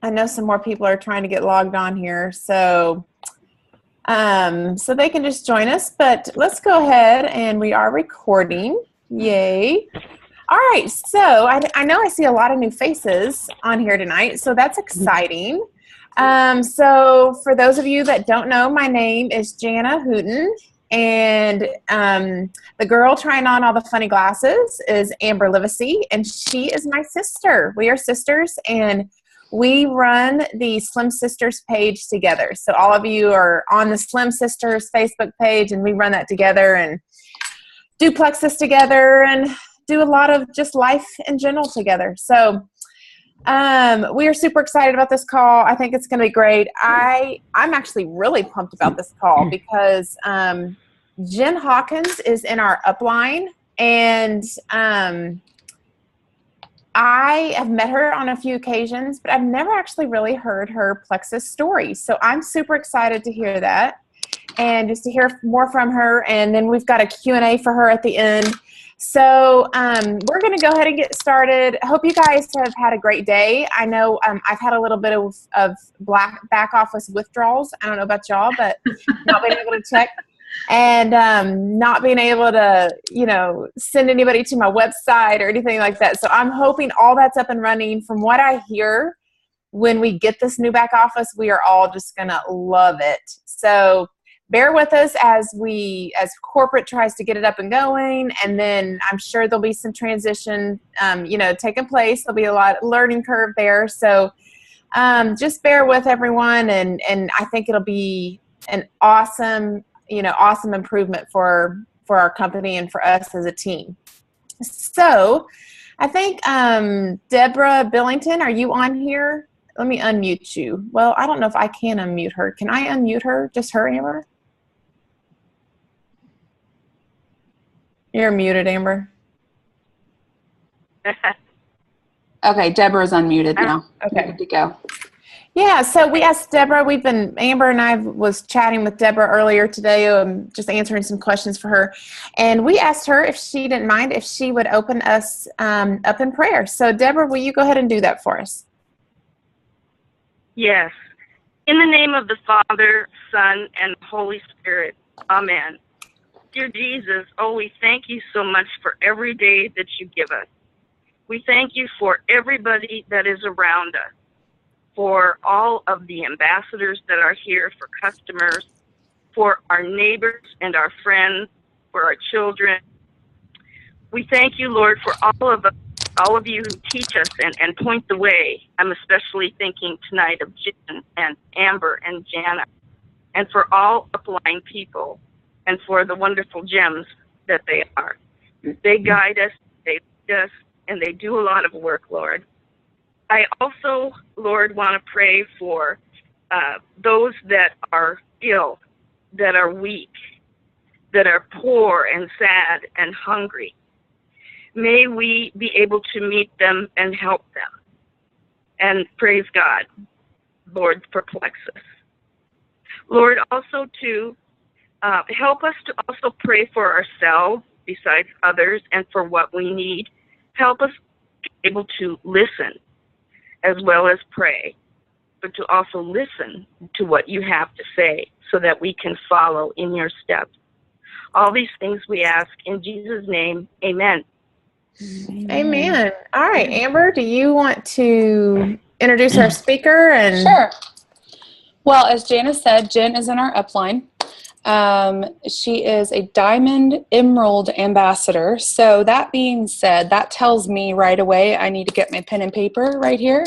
I know some more people are trying to get logged on here, so so they can just join us. But let's go ahead, and we are recording. Yay. All right, so I know I see a lot of new faces on here tonight, so that's exciting. So for those of you that don't know, my name is Jana Hooten, and the girl trying on all the funny glasses is Amber Livesey, and she is my sister. We are sisters, and we run the Slim Sisters page together. So all of you are on the Slim Sisters Facebook page, and we run that together and do Plexus together and do a lot of just life in general together. So we are super excited about this call. I think it's going to be great. I'm actually really pumped about this call because Jenn Hawkins is in our upline, and I have met her on a few occasions, but I've never actually really heard her Plexus story. So I'm super excited to hear that and just to hear more from her. And then we've got a Q&A for her at the end. So we're going to go ahead and get started. I hope you guys have had a great day. I know I've had a little bit of back office withdrawals. I don't know about y'all, but not being able to check and not being able to, send anybody to my website or anything like that. So I'm hoping all that's up and running. From what I hear, when we get this new back office, we are all just going to love it. So bear with us as corporate tries to get it up and going, and then I'm sure there'll be some transition, taking place. There'll be a lot of learning curve there. So just bear with everyone, and I think it'll be an awesome improvement for our company and for us as a team. So I think Deborah Billington, are you on here? Let me unmute you. Well, I don't know if I can unmute her. Can I unmute her? Just her, Amber? You're muted, Amber. Okay, Deborah's unmuted now. Okay. Good to go. Yeah, so we asked Deborah, Amber and I was chatting with Deborah earlier today, just answering some questions for her. And we asked her if she didn't mind if she would open us up in prayer. So Deborah, will you go ahead and do that for us? Yes. In the name of the Father, Son, and Holy Spirit. Amen. Dear Jesus, we thank you so much for every day that you give us. We thank you for everybody that is around us, for all of the ambassadors that are here, for customers, for our neighbors and our friends, for our children. We thank you, Lord, for all of you who teach us and point the way. I'm especially thinking tonight of Jenn and Amber and Jana, and for all upline people, and for the wonderful gems that they are. They guide us, they lead us, and they do a lot of work, Lord. I also, Lord, want to pray for those that are ill, that are weak, that are poor and sad and hungry. May we be able to meet them and help them. And praise God, Lord, for Plexus. Lord, also to help us to also pray for ourselves besides others and for what we need. Help us be able to listen as well as pray, but to also listen to what you have to say so that we can follow in your steps. All these things we ask in Jesus' name, amen. Amen. All right, Amber, do you want to introduce our speaker? Sure. Well, as Jana said, Jenn is in our upline. She is a Diamond Emerald ambassador. So that being said, that tells me right away I need to get my pen and paper right here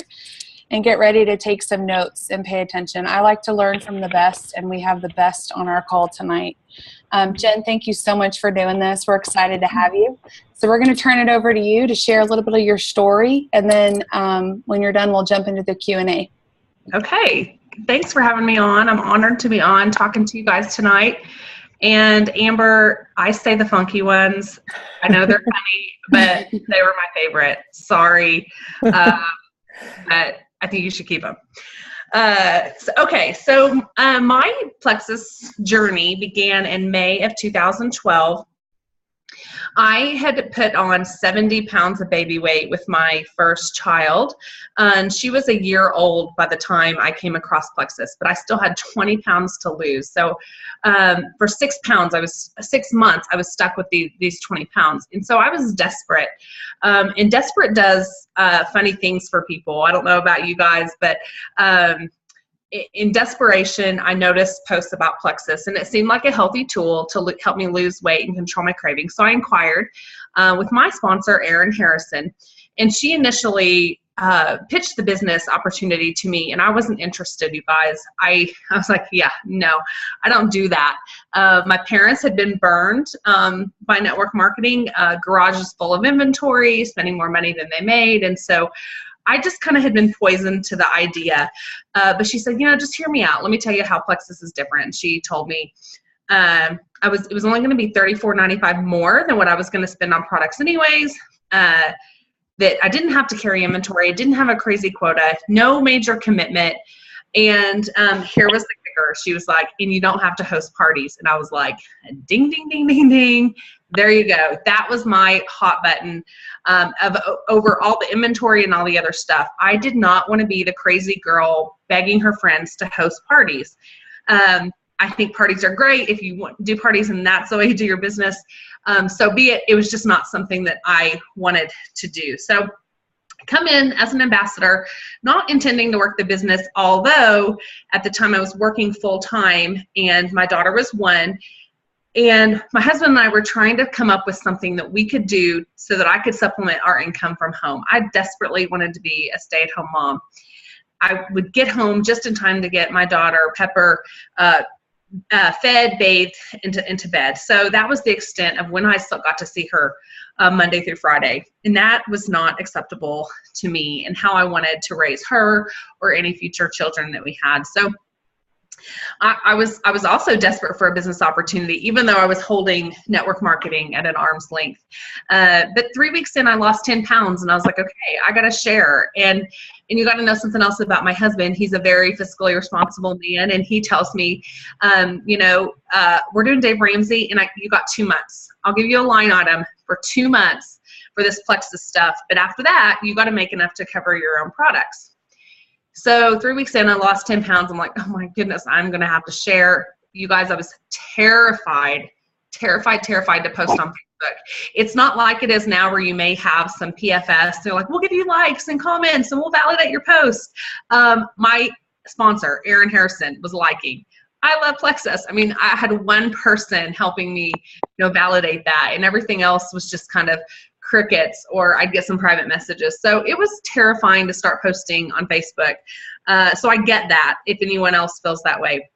and get ready to take some notes and pay attention. I like to learn from the best, and we have the best on our call tonight. Jenn, thank you so much for doing this. We're excited to have you. So we're going to turn it over to you to share a little bit of your story, and then when you're done, we'll jump into the Q&A. Okay. Thanks for having me on. I'm honored to be on talking to you guys tonight. And Amber, I say the funky ones. I know they're funny, but they were my favorite. Sorry. But I think you should keep them. So my Plexus journey began in May of 2012. I had put on 70 pounds of baby weight with my first child, and she was a year old by the time I came across Plexus, but I still had 20 pounds to lose. So for 6 months, I was stuck with these 20 pounds. And so I was desperate. And desperate does funny things for people. I don't know about you guys, but in desperation, I noticed posts about Plexus, and it seemed like a healthy tool to help me lose weight and control my cravings. So I inquired with my sponsor, Erin Harrison, and she initially pitched the business opportunity to me, and I wasn't interested, you guys. I was like, yeah, no, I don't do that. My parents had been burned by network marketing. Garages full of inventory, spending more money than they made, and so I just kind of had been poisoned to the idea. But she said, just hear me out. Let me tell you how Plexus is different. And she told me it was only going to be $34.95 more than what I was going to spend on products anyways. That I didn't have to carry inventory. I didn't have a crazy quota, no major commitment. And here was the kicker. She was like, and you don't have to host parties. And I was like, ding, ding, ding, ding, ding. There you go. That was my hot button over all the inventory and all the other stuff. I did not want to be the crazy girl begging her friends to host parties. I think parties are great if you want to do parties and that's the way you do your business. So be it. It was just not something that I wanted to do. So come in as an ambassador, not intending to work the business, although at the time I was working full time and my daughter was 1. And my husband and I were trying to come up with something that we could do so that I could supplement our income from home. I desperately wanted to be a stay-at-home mom. I would get home just in time to get my daughter, Pepper, fed, bathed, into bed. So that was the extent of when I still got to see her Monday through Friday. And that was not acceptable to me and how I wanted to raise her or any future children that we had. So I was also desperate for a business opportunity, even though I was holding network marketing at an arm's length. But 3 weeks in, I lost 10 pounds, and I was like, okay, I got to share. And you got to know something else about my husband. He's a very fiscally responsible man, and he tells me, we're doing Dave Ramsey, and you got 2 months. I'll give you a line item for 2 months for this Plexus stuff, but after that, you got to make enough to cover your own products. So 3 weeks in, I lost 10 pounds. I'm like, oh my goodness, I'm going to have to share. You guys, I was terrified to post on Facebook. It's not like it is now where you may have some PFS. They're like, we'll give you likes and comments and we'll validate your post. My sponsor, Erin Harrison, was liking. I love Plexus. I mean, I had one person helping me, validate that, and everything else was just kind of crickets, or I'd get some private messages. So it was terrifying to start posting on Facebook. So I get that if anyone else feels that way.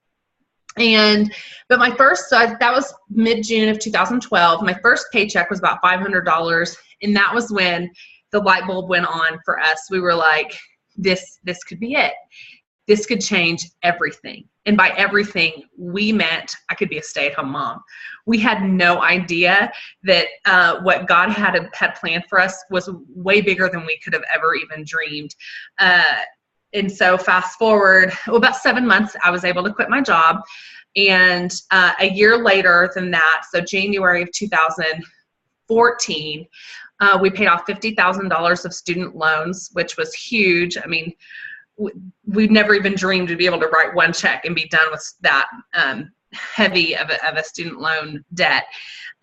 But my first, that was mid-June of 2012. My first paycheck was about $500. And that was when the light bulb went on for us. We were like, this could be it. This could change everything. And by everything, we meant I could be a stay-at-home mom. We had no idea that what God had planned for us was way bigger than we could have ever even dreamed. And so fast forward, about 7 months, I was able to quit my job. And a year later than that, so January of 2014, we paid off $50,000 of student loans, which was huge. I mean, we'd never even dreamed to be able to write one check and be done with that heavy of a student loan debt.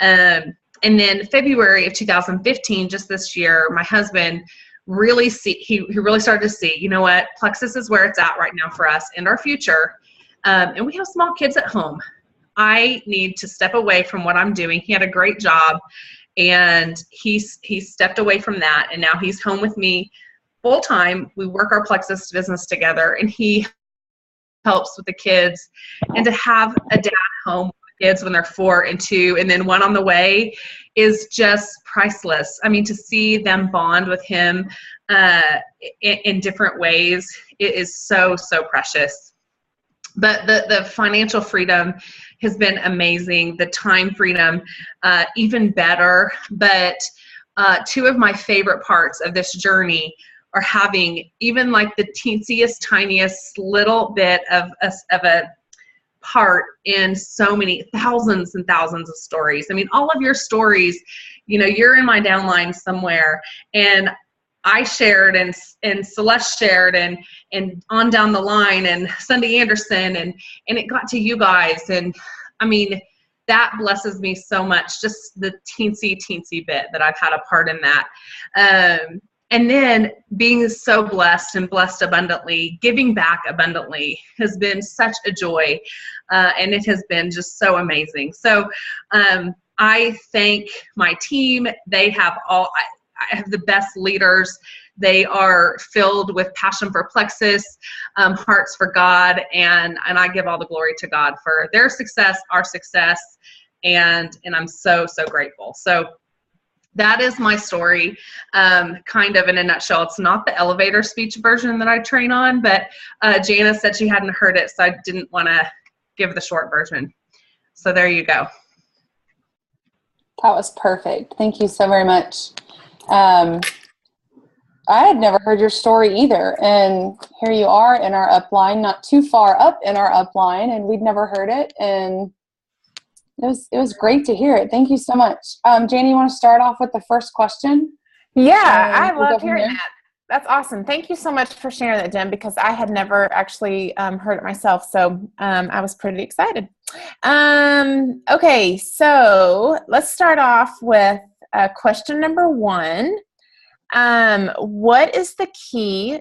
And then February of 2015, just this year, my husband really he really started to see, you know what, Plexus is where it's at right now for us and our future. And we have small kids at home. I need to step away from what I'm doing. He had a great job, and he stepped away from that, and now he's home with me full time. We work our Plexus business together, and he helps with the kids. And to have a dad home with kids when they're 4 and 2, and then 1 on the way, is just priceless. I mean, to see them bond with him in different ways, it is so, so precious. But the financial freedom has been amazing. The time freedom, even better. But 2 of my favorite parts of this journey are having even like the teensiest, tiniest little bit of a part in so many thousands and thousands of stories. I mean, all of your stories, you're in my downline somewhere, and I shared and Celeste shared and on down the line, and Sunday Anderson, and it got to you guys. And I mean, that blesses me so much, just the teensy bit that I've had a part in that. And then being so blessed and blessed abundantly, giving back abundantly has been such a joy. And it has been just so amazing. So I thank my team. They have I have the best leaders. They are filled with passion for Plexus, hearts for God, and I give all the glory to God for their success, our success, and I'm so grateful. So that is my story, kind of in a nutshell. It's not the elevator speech version that I train on, but Jana said she hadn't heard it, so I didn't want to give the short version. So there you go. That was perfect. Thank you so very much. I had never heard your story either, and here you are in our upline, not too far up in our upline, and we'd never heard it, and it was great to hear it. Thank you so much. Janie, you want to start off with the first question? Yeah, I love hearing that. That's awesome. Thank you so much for sharing that, Jen, because I had never actually heard it myself, so I was pretty excited. Okay, so let's start off with question number 1. What is the key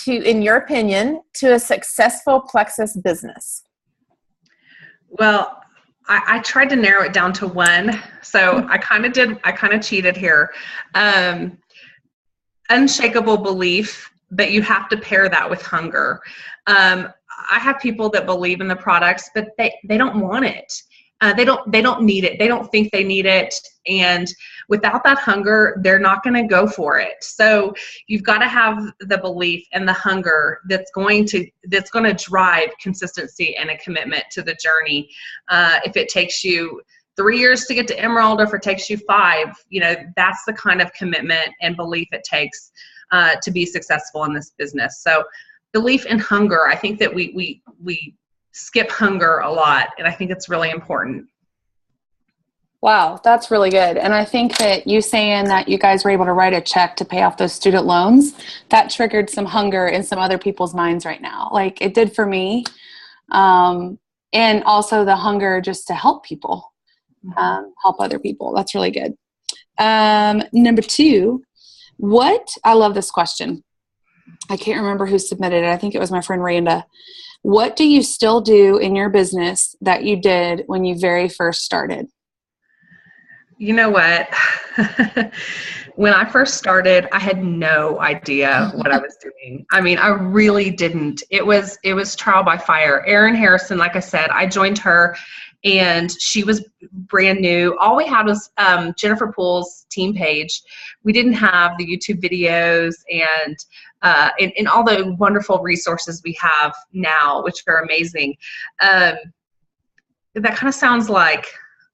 to, in your opinion, to a successful Plexus business? Well, I tried to narrow it down to 1. So I kind of cheated here. Unshakable belief, but you have to pair that with hunger. I have people that believe in the products, but they don't want it. They don't need it. They don't think they need it. And without that hunger, they're not going to go for it. So you've got to have the belief and the hunger that's going to drive consistency and a commitment to the journey. If it takes you 3 years to get to Emerald, or if it takes you 5, that's the kind of commitment and belief it takes to be successful in this business. So belief and hunger, I think that we skip hunger a lot, and I think it's really important. Wow, that's really good. And I think that you saying that you guys were able to write a check to pay off those student loans, that triggered some hunger in some other people's minds right now. Like it did for me. And also the hunger just to help people, help other people. That's really good. Number 2, I love this question. I can't remember who submitted it. I think it was my friend Randa. What do you still do in your business that you did when you very first started? You know what? When I first started, I had no idea what I was doing. I mean, I really didn't. It was trial by fire. Erin Harrison, like I said, I joined her, and she was brand new. All we had was Jennifer Poole's team page. We didn't have the YouTube videos and all the wonderful resources we have now, which are amazing. That kind of sounds like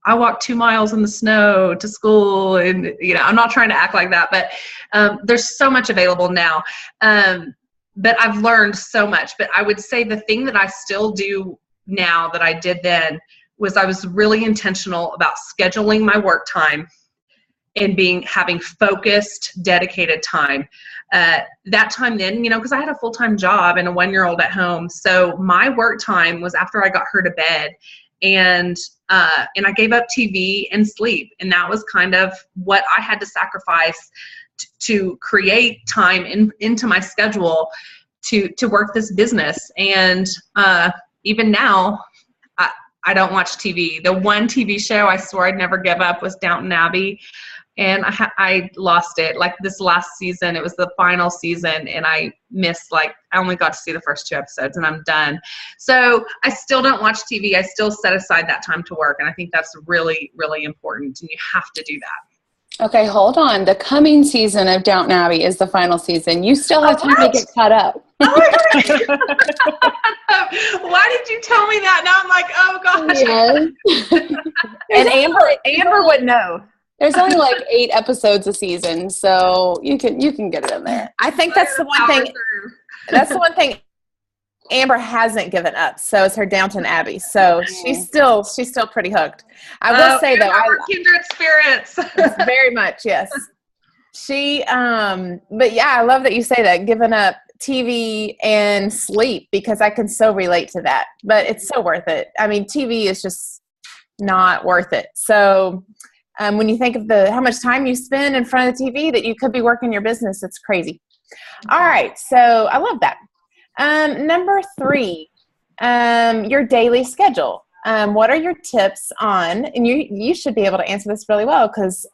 I walked 2 miles in the snow to school, and I'm not trying to act like that, but there's so much available now. But I've learned so much. But I would say the thing that I still do now that I did then was I was really intentional about scheduling my work time and having focused, dedicated time. That time then, because I had a full-time job and a 1-year-old at home. So my work time was after I got her to bed. And I gave up TV and sleep. And that was kind of what I had to sacrifice to create time into my schedule to work this business. And even now, I don't watch TV. The one TV show I swore I'd never give up was Downton Abbey. And I lost it. Like this last season, it was the final season, and I missed, I only got to see the first 2 episodes, and I'm done. So I still don't watch TV. I still set aside that time to work, and I think that's really, really important, and you have to do that. Okay, hold on. The coming season of Downton Abbey is the final season. You still have time to get caught up. Oh my God. Why did you tell me that? Now I'm like, oh gosh. Yes. And Amber would know. There's only 8 episodes a season, so you can get it in there. I think that's the one thing. That's the one thing Amber hasn't given up, so it's her Downton Abbey. So she's still pretty hooked. I will say though, our kindred spirits. very much, yes. She, but yeah, I love that you say that, giving up TV and sleep, because I can so relate to that. But it's so worth it. I mean, TV is just not worth it. So when you think of how much time you spend in front of the TV that you could be working your business, it's crazy. All right, so I love that. Number 3, your daily schedule. What are your tips on, and you should be able to answer this really well, because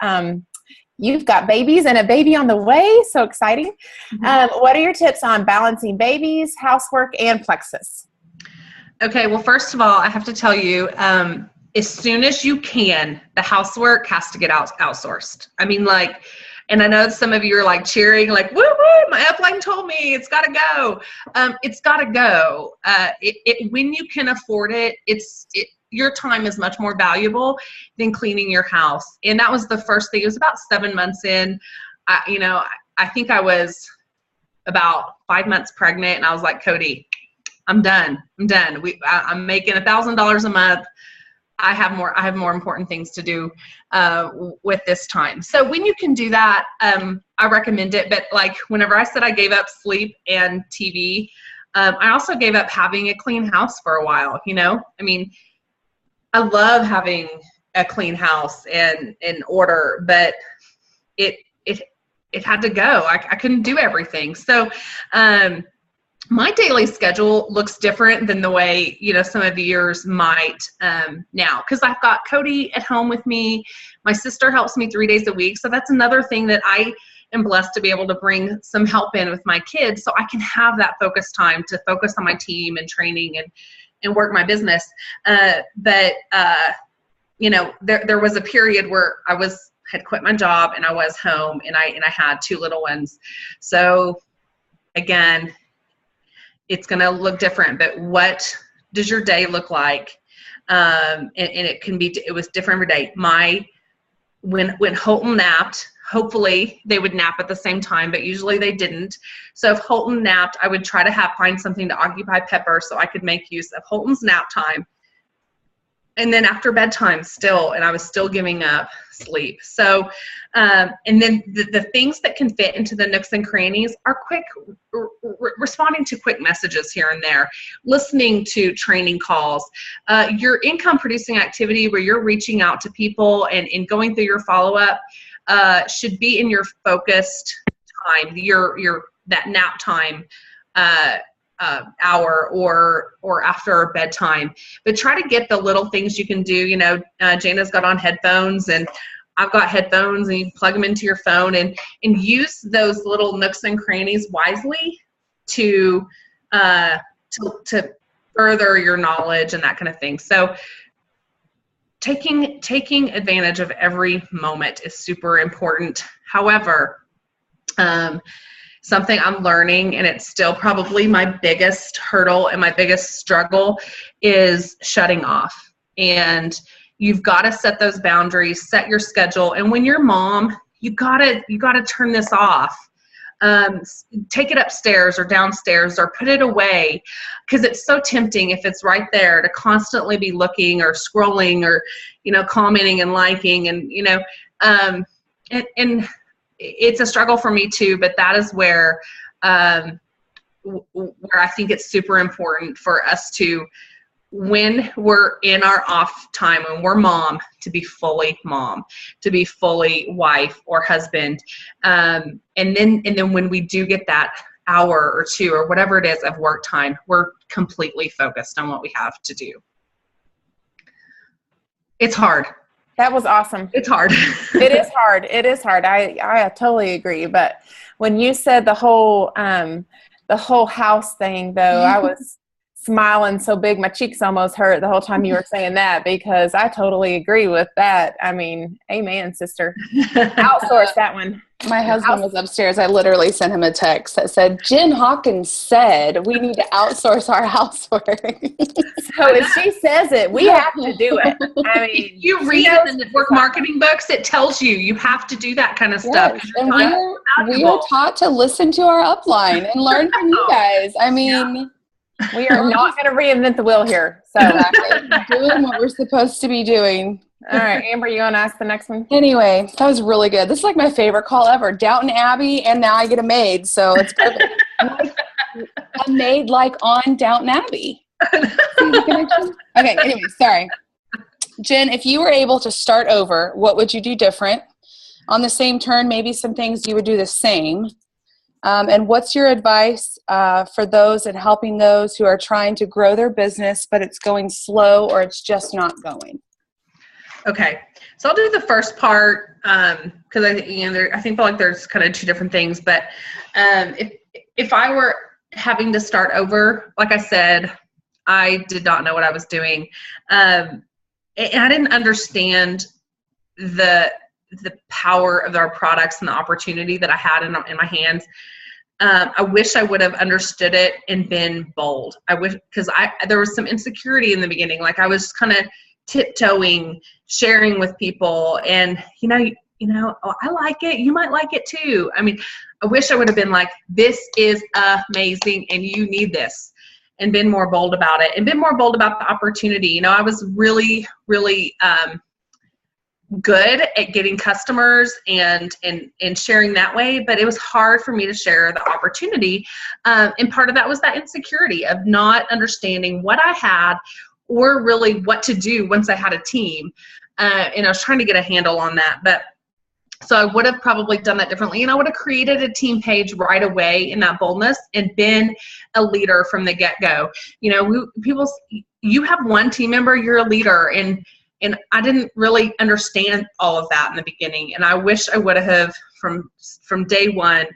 you've got babies and a baby on the way. So exciting. What are your tips on balancing babies, housework, and Plexus? Okay, well, first of all, I have to tell you, as soon as you can, the housework has to get outsourced. I mean, like, and I know some of you are like cheering, like, woo woo, my upline told me it's got to go. It's got to go. When you can afford it, your time is much more valuable than cleaning your house. And that was the first thing. It was about 7 months in. I think I was about 5 months pregnant, and I was like, Cody, I'm done. I'm making $1,000 a month. I have more important things to do with this time. So when you can do that, I recommend it. But like whenever I said I gave up sleep and TV, I also gave up having a clean house for a while. I mean, I love having a clean house and in order, but it had to go. I couldn't do everything. So my daily schedule looks different than the way, some of yours might now, because I've got Cody at home with me. My sister helps me 3 days a week. So that's another thing that I am blessed to be able to bring some help in with my kids, so I can have that focus time to focus on my team and training and work my business. But there was a period where I had quit my job and I was home, and I had 2 little ones. So again, it's going to look different, but what does your day look like? And it was different every day. When Holton napped, hopefully they would nap at the same time, but usually they didn't. So if Holton napped, I would try to find something to occupy Pepper so I could make use of Holton's nap time. And then after bedtime and I was still giving up sleep. So, and then the things that can fit into the nooks and crannies are quick, responding to quick messages here and there, listening to training calls, your income producing activity where you're reaching out to people and going through your follow-up, should be in your focused time, that nap time, hour or after bedtime. But try to get the little things you can do. Jana's got on headphones and I've got headphones, and you plug them into your phone and use those little nooks and crannies wisely to further your knowledge and that kind of thing. So taking advantage of every moment is super important. However, something I'm learning, and it's still probably my biggest hurdle and my biggest struggle, is shutting off. And you've got to set those boundaries, set your schedule. And when you're mom, you gotta turn this off. Take it upstairs or downstairs or put it away, because it's so tempting if it's right there to constantly be looking or scrolling or, commenting and liking and, and it's a struggle for me too, but that is where I think it's super important for us to, when we're in our off time, when we're mom, to be fully mom, to be fully wife or husband. And then when we do get that hour or 2 or whatever it is of work time, we're completely focused on what we have to do. It's hard. That was awesome. It's hard. It is hard. It is hard. I totally agree. But when you said the whole house thing, though, I was smiling so big my cheeks almost hurt the whole time you were saying that, because I totally agree with that. I mean, amen, sister. Outsource that one. My husband was upstairs. I literally sent him a text that said, Jenn Hawkins said we need to outsource our housework. So if she says it, we have to do it. I mean, you read it in the network marketing books, it tells you have to do that kind of stuff. Yes. And we are taught to listen to our upline and learn from you guys. I mean, We are not going to reinvent the wheel here. So doing what we're supposed to be doing. All right, Amber, you want to ask the next one? Anyway, that was really good. This is like my favorite call ever. Downton Abbey, and now I get a maid, so it's perfect. A maid like on Downton Abbey. Okay, anyway, sorry. Jen, if you were able to start over, what would you do different? On the same turn, maybe some things you would do the same. And what's your advice for those and helping those who are trying to grow their business, but it's going slow or it's just not going? Okay, so I'll do the first part because I feel like there's kind of two different things. But if I were having to start over, like I said, I did not know what I was doing, and I didn't understand the power of our products and the opportunity that I had in my hands. I wish I would have understood it and been bold. I wish, because there was some insecurity in the beginning. Like I was kind of tiptoeing, sharing with people, and oh, I like it. You might like it too. I mean, I wish I would have been like, this is amazing, and you need this, and been more bold about it, and been more bold about the opportunity. I was really, really good at getting customers and sharing that way, but it was hard for me to share the opportunity. And part of that was that insecurity of not understanding what I had or really what to do once I had a team. And I was trying to get a handle on that. But so I would have probably done that differently, and I would have created a team page right away in that boldness and been a leader from the get-go. You have one team member, you're a leader, and I didn't really understand all of that in the beginning. And I wish I would have, from day one,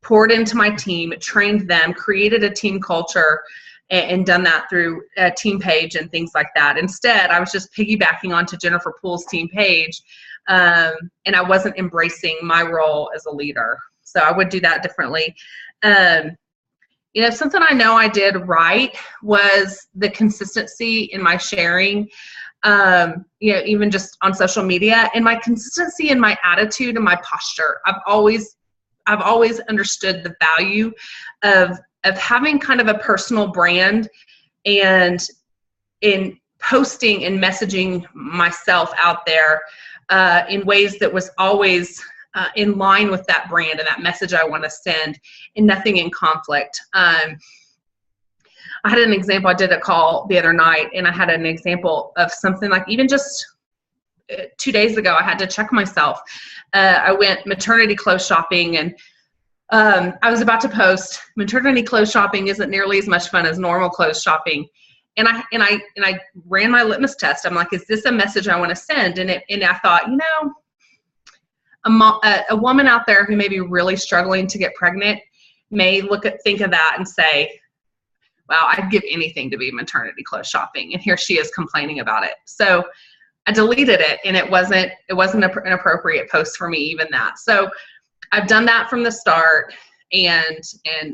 poured into my team, trained them, created a team culture, and done that through a team page and things like that. Instead, I was just piggybacking onto Jennifer Poole's team page, and I wasn't embracing my role as a leader. So I would do that differently. Something I know I did right was the consistency in my sharing, even just on social media, and my consistency in my attitude and my posture. I've always understood the value of having kind of a personal brand, and in posting and messaging myself out there in ways that was always in line with that brand and that message I want to send, and nothing in conflict. I had an example. I did a call the other night, and I had an example of something like, even just 2 days ago, I had to check myself. I went maternity clothes shopping, and I was about to post, maternity clothes shopping isn't nearly as much fun as normal clothes shopping. And I ran my litmus test. I'm like, is this a message I want to send? And I thought, a woman out there who may be really struggling to get pregnant may think of that and say, wow, I'd give anything to be maternity clothes shopping. And here she is complaining about it. So I deleted it, and it wasn't an appropriate post for me, even that. So I've done that from the start, and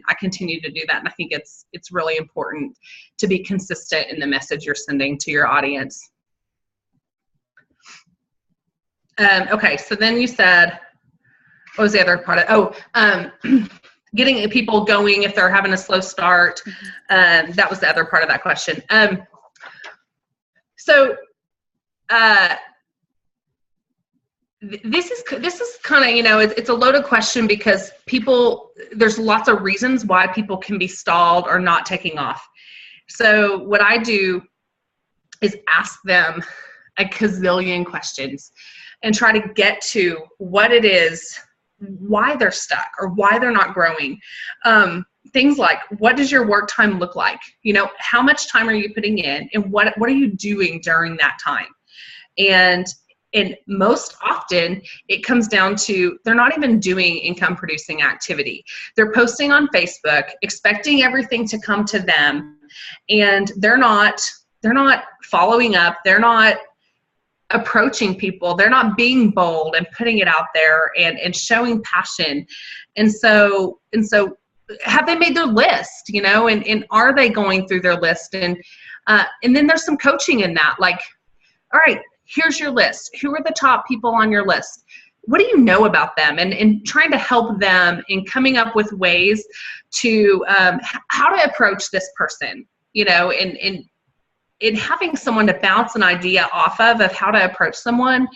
I continue to do that. And I think it's really important to be consistent in the message you're sending to your audience. Okay, so then you said, what was the other part of, getting people going if they're having a slow start. That was the other part of that question. This is kind of, it's a loaded question, because there's lots of reasons why people can be stalled or not taking off. So what I do is ask them a gazillion questions and try to get to what it is, why they're stuck or why they're not growing. Things like, what does your work time look like? How much time are you putting in, and what are you doing during that time? And most often it comes down to, they're not even doing income producing activity. They're posting on Facebook, expecting everything to come to them, and they're not following up. They're not approaching people. They're not being bold and putting it out there and showing passion. And so have they made their list, and are they going through their list? And then there's some coaching in that, like, all right, here's your list. Who are the top people on your list? what do you know about them, and trying to help them in coming up with ways to how to approach this person, and having someone to bounce an idea off of how to approach someone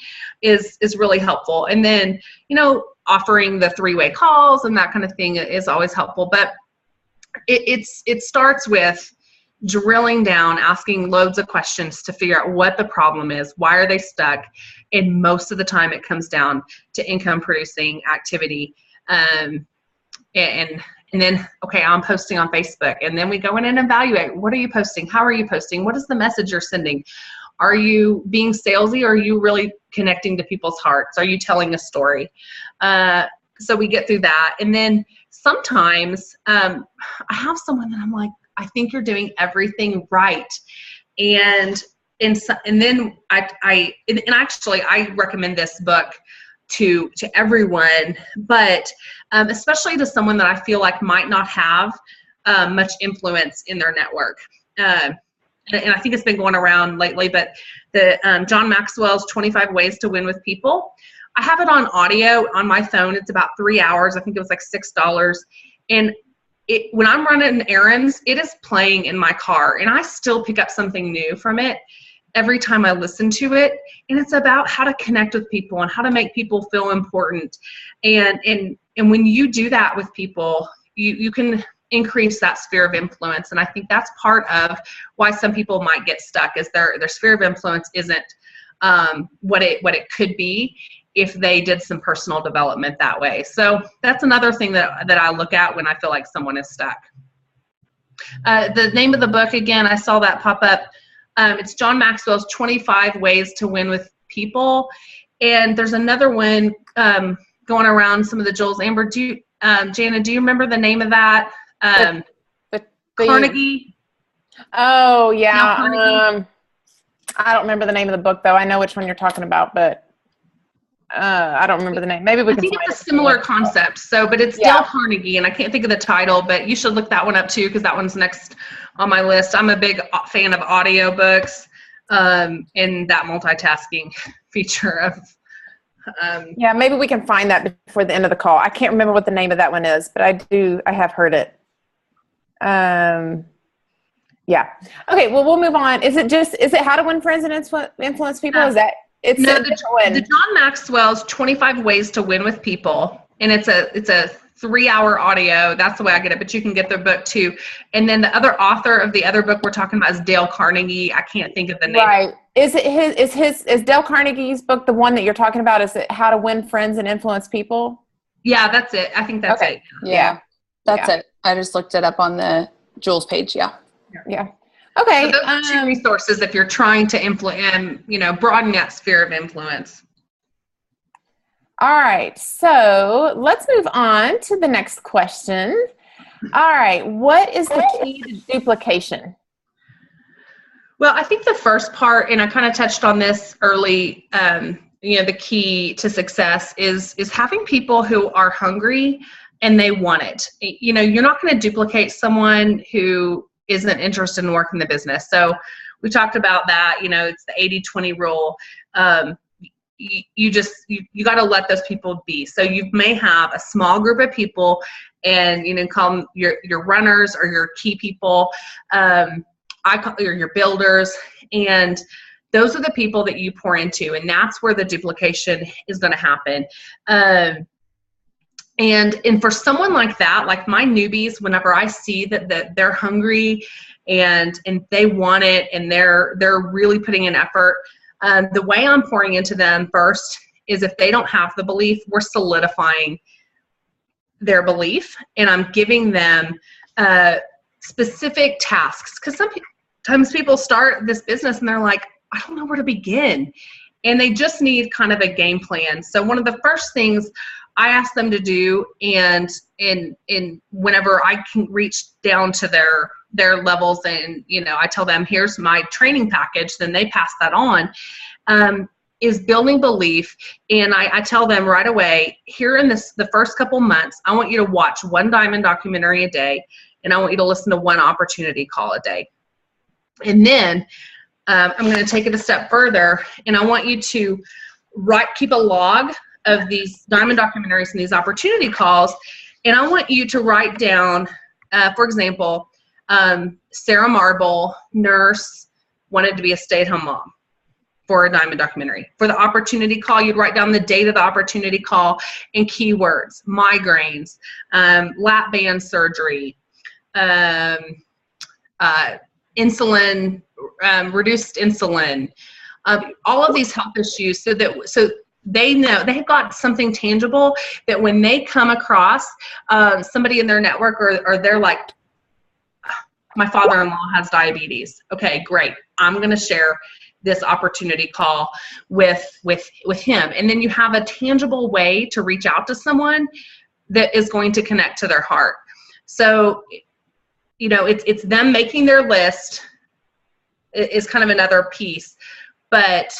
is really helpful. And then, offering the 3-way calls and that kind of thing is always helpful. But it starts with drilling down, asking loads of questions to figure out what the problem is, why are they stuck, and most of the time it comes down to income producing activity. And then, okay, I'm posting on Facebook, and then we go in and evaluate, what are you posting? How are you posting? What is the message you're sending? Are you being salesy, or are you really connecting to people's hearts? Are you telling a story? So we get through that. And then sometimes I have someone that I'm like, I think you're doing everything right. And then I actually recommend this book to everyone, but especially to someone that I feel like might not have much influence in their network. And I think it's been going around lately, but the John Maxwell's 25 Ways to Win with People. I have it on audio on my phone. It's about 3 hours. I think it was like $6. And when I'm running errands, it is playing in my car, and I still pick up something new from it every time I listen to it. And it's about how to connect with people and how to make people feel important. And when you do that with people, you can increase that sphere of influence. And I think that's part of why some people might get stuck, is their sphere of influence isn't what it could be if they did some personal development that way. So that's another thing that I look at when I feel like someone is stuck. The name of the book, again, I saw that pop up. It's John Maxwell's 25 Ways to Win with People. And there's another one going around some of the Joels. Amber, Jana, do you remember the name of that? Carnegie. Oh, yeah. I don't remember the name of the book, though. I know which one you're talking about, but I don't remember the name. Maybe we can. I think it's a similar concept. But it's Dale Carnegie, and I can't think of the title, but you should look that one up too, because that one's next on my list. I'm a big fan of audiobooks, and that multitasking feature of. Yeah, maybe we can find that before the end of the call. I can't remember what the name of that one is, but I have heard it. Yeah. Okay. Well, we'll move on. Is it How to Win Friends and Influence People? Is that? It's the John Maxwell's 25 Ways to Win with People, and it's a 3-hour audio. That's the way I get it, but you can get the book too. And then the other author of the other book we're talking about is Dale Carnegie. I can't think of the name. Right. Is Dale Carnegie's book the one that you're talking about? Is it How to Win Friends and Influence People? Yeah, that's it. I think that's it. Yeah. That's it. I just looked it up on the Joels page. Yeah. Okay. So those are 2 resources if you're trying to influence, broaden that sphere of influence. All right. So let's move on to the next question. All right. What is the key to duplication? Well, I think the first part, and I kind of touched on this early, the key to success is having people who are hungry and they want it. You're not going to duplicate someone who isn't interested in working the business. So we talked about that, it's the 80-20 rule. You got to let those people be. So you may have a small group of people, and call them your runners or your key people. I call your builders, and those are the people that you pour into, and that's where the duplication is going to happen. And for someone like that, like my newbies, whenever I see that they're hungry and they want it and they're really putting in effort, the way I'm pouring into them first is, if they don't have the belief, we're solidifying their belief, and I'm giving them specific tasks. Because sometimes people start this business and they're like, I don't know where to begin, and they just need kind of a game plan. So one of the first things I ask them to do, and whenever I can reach down to their levels, and I tell them, here's my training package, then they pass that on, is building belief. And I tell them right away, here in the first couple months, I want you to watch 1 diamond documentary a day, and I want you to listen to 1 opportunity call a day. And then I'm going to take it a step further, and I want you to keep a log of these diamond documentaries and these opportunity calls, and I want you to write down, for example, Sarah Marble, nurse, wanted to be a stay-at-home mom for a diamond documentary. For the opportunity call, you'd write down the date of the opportunity call and keywords: migraines, lap band surgery, insulin, reduced insulin, all of these health issues, so they know they've got something tangible that when they come across somebody in their network, or they're like, my father-in-law has diabetes. Okay, great. I'm going to share this opportunity call with him. And then you have a tangible way to reach out to someone that is going to connect to their heart. So, it's them making their list is kind of another piece, but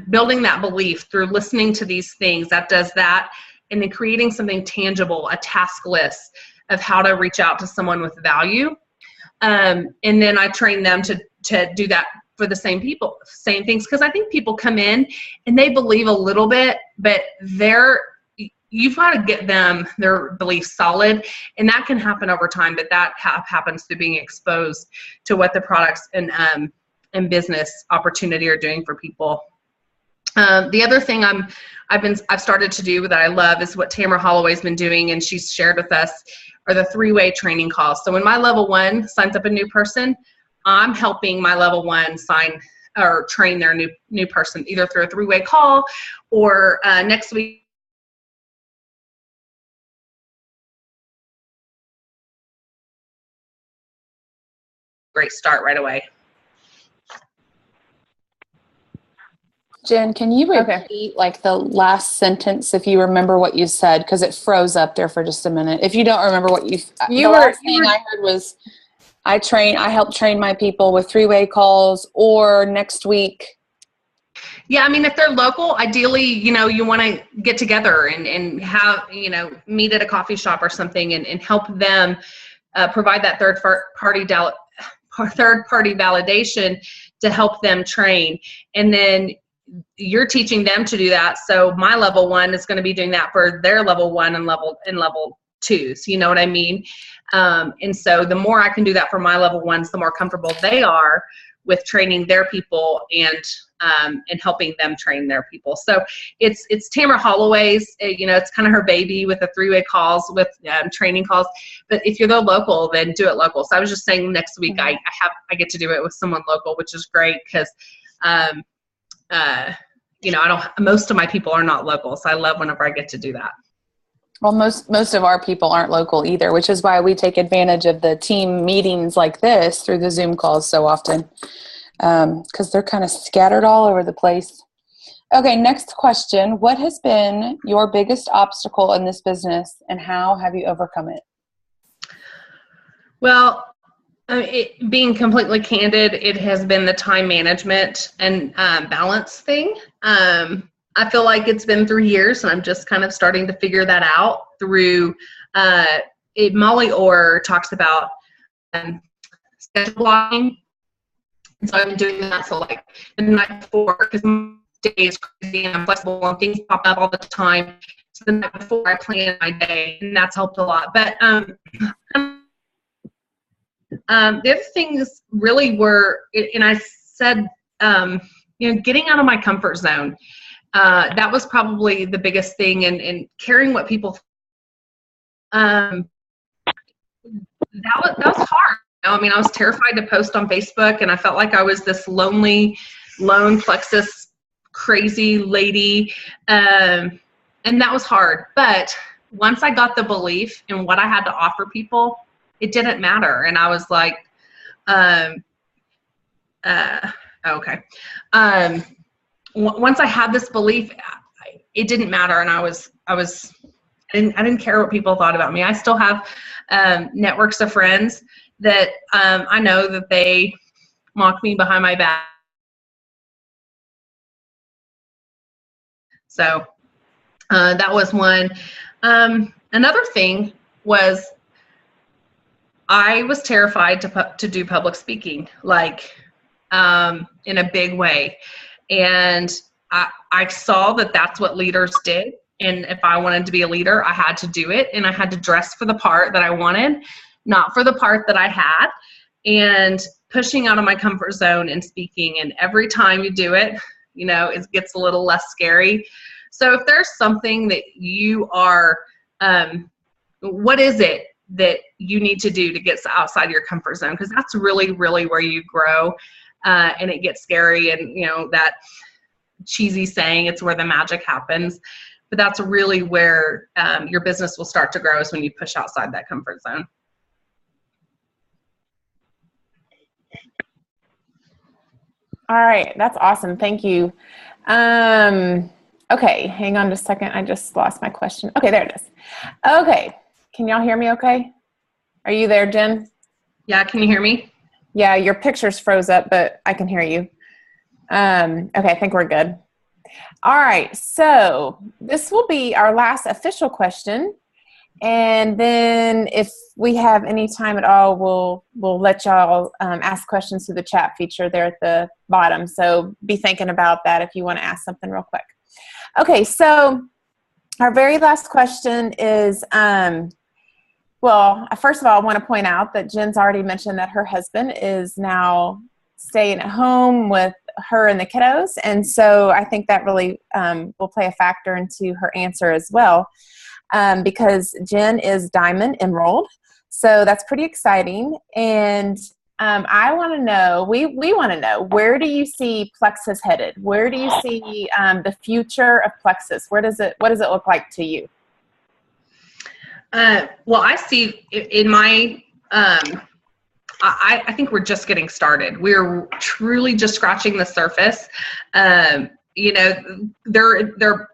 building that belief through listening to these things, that does that. And then creating something tangible, a task list of how to reach out to someone with value. And then I train them to do that for the same things. Because I think people come in and they believe a little bit, but you've got to get their beliefs solid, and that can happen over time. But that happens through being exposed to what the products and business opportunity are doing for people. The other thing I've started to do that I love is what Tamara Holloway's been doing, and she's shared with us, are the 3-way training calls. So when my level 1 signs up a new person, I'm helping my level 1 sign or train their new person, either through a 3-way call or next week. Great start right away. Jen, can you repeat like the last sentence if you remember what you said? Because it froze up there for just a minute. If you don't remember what last thing I heard was I help train my people with 3-way calls, or next week. Yeah, I mean, if they're local, ideally, you want to get together and have, meet at a coffee shop or something and help them provide that third party validation to help them train. And then you're teaching them to do that. So my level 1 is going to be doing that for their level 1 and level 2s. You know what I mean? And so the more I can do that for my level 1s, the more comfortable they are with training their people and helping them train their people. So it's Tamara Holloway's, it's kind of her baby with the 3-way calls, with training calls. But if you're the local, then do it local. So I was just saying next week I get to do it with someone local, which is great because most of my people are not local. So I love whenever I get to do that. Well, most of our people aren't local either, which is why we take advantage of the team meetings like this through the Zoom calls so often, because they're kind of scattered all over the place. Okay, next question. What has been your biggest obstacle in this business, and how have you overcome it? Well, being completely candid, it has been the time management and balance thing. I feel like it's been 3 years, and I'm just kind of starting to figure that out through Molly Orr talks about schedule blocking. And so I've been doing that. So like the night before, because my day is crazy and I'm flexible and things pop up all the time. So the night before I plan my day, and that's helped a lot. But the other things really were, and I said, getting out of my comfort zone. That was probably the biggest thing, and caring what people. That was hard. I mean, I was terrified to post on Facebook, and I felt like I was this lone Plexus crazy lady, and that was hard. But once I got the belief in what I had to offer people, it didn't matter, and I was like, okay. Once I had this belief, it didn't matter, and I didn't care what people thought about me. I still have networks of friends that I know that they mock me behind my back. So that was one. Another thing was I was terrified to do public speaking, like in a big way. And I saw that that's what leaders did. And if I wanted to be a leader, I had to do it, and I had to dress for the part that I wanted, not for the part that I had, and pushing out of my comfort zone and speaking. And every time you do it, you know, it gets a little less scary. So if there's something that you are, what is it that you need to do to get outside your comfort zone? Because that's really, really where you grow, and it gets scary. And, you know, that cheesy saying, it's where the magic happens. But that's really where your business will start to grow, is when you push outside that comfort zone. All right. That's awesome. Thank you. Okay. Hang on just a second. I just lost my question. Okay. There it is. Okay. Can y'all hear me okay? Are you there, Jenn? Yeah. Can you hear me? Yeah. Your pictures froze up, but I can hear you. Okay. I think we're good. All right. So this will be our last official question. And then if we have any time at all, we'll let y'all ask questions through the chat feature there at the bottom. So be thinking about that if you want to ask something real quick. Okay, so our very last question is, well, first of all, I want to point out that Jenn's already mentioned that her husband is now staying at home with her and the kiddos. And so I think that really will play a factor into her answer as well. Because Jenn is Diamond Emerald. So that's pretty exciting. And I want to know, we want to know, where do you see Plexus headed? Where do you see the future of Plexus? What does it look like to you? Well, I see in my, I think we're just getting started. We're truly just scratching the surface. You know, they're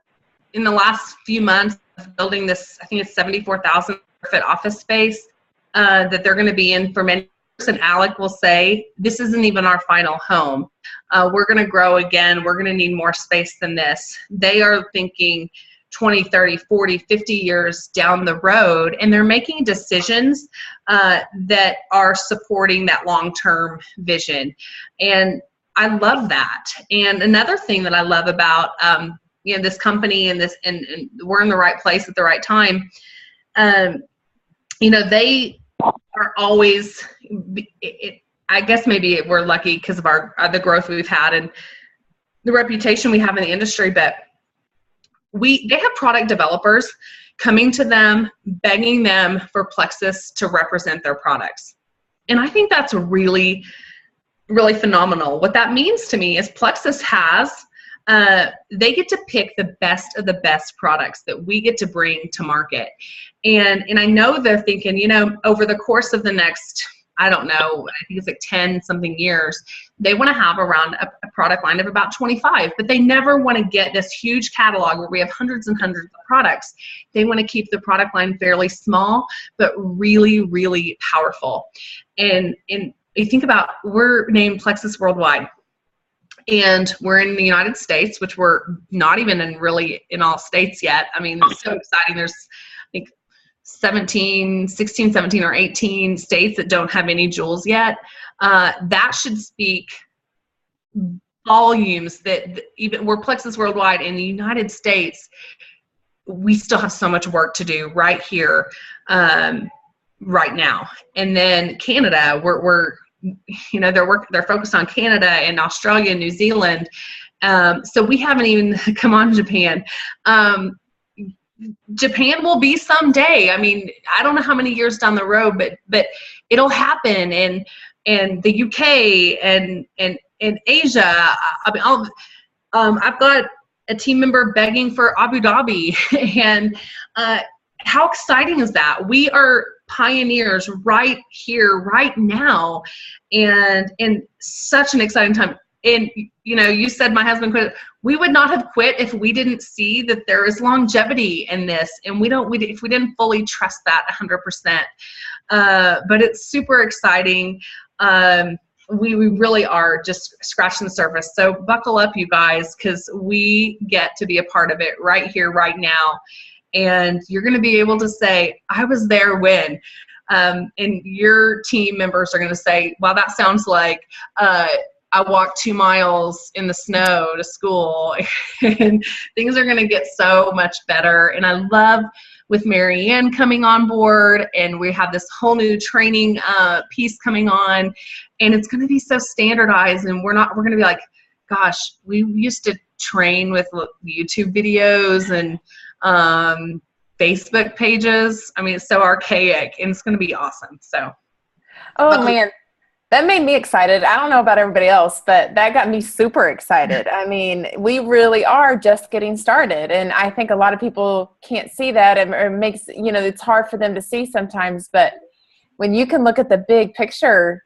in the last few months building this, I think it's 74,000 square foot office space that they're going to be in for many years. And Alec will say, this isn't even our final home. We're going to grow again. We're going to need more space than this. They are thinking 20, 30, 40, 50 years down the road, and they're making decisions that are supporting that long-term vision. And I love that. And another thing that I love about you know, this company and this, and we're in the right place at the right time. You know, they are always, I guess maybe we're lucky because of the growth we've had and the reputation we have in the industry, but they have product developers coming to them, begging them for Plexus to represent their products. And I think that's really, really phenomenal. What that means to me is Plexus has, they get to pick the best of the best products that we get to bring to market. And I know they're thinking, you know, over the course of the next, I don't know, I think it's like 10 something years, they want to have around a product line of about 25, but they never want to get this huge catalog where we have hundreds and hundreds of products. They want to keep the product line fairly small, but really, really powerful. And you think about, we're named Plexus Worldwide. And we're in the United States, which we're not even in all states yet. I mean, it's so exciting. There's, I think, 16, 17, or 18 states that don't have any jewels yet. That should speak volumes that even we're Plexus Worldwide in the United States, we still have so much work to do right here, right now. And then Canada, we're you know, they're focused on Canada and Australia and New Zealand. So we haven't even come on Japan. Japan will be someday. I mean, I don't know how many years down the road, but it'll happen. And the UK and Asia. I mean, I've got a team member begging for Abu Dhabi, and how exciting is that? We are pioneers right here, right now, and in such an exciting time. And, you know, you said my husband quit. We would not have quit if we didn't see that there is longevity in this, and if we didn't fully trust that 100%. But it's super exciting. We really are just scratching the surface. So buckle up, you guys, because we get to be a part of it right here, right now. And you're going to be able to say, I was there when, and your team members are going to say, wow, that sounds like I walk 2 miles in the snow to school, and things are going to get so much better. And I love with Marianne coming on board, and we have this whole new training piece coming on, and it's going to be so standardized, and we're going to be like, gosh, we used to train with YouTube videos and Facebook pages. I mean, it's so archaic, and it's going to be awesome. So, oh man, that made me excited. I don't know about everybody else, but that got me super excited. I mean, we really are just getting started. And I think a lot of people can't see that, and it makes, it's hard for them to see sometimes. But when you can look at the big picture,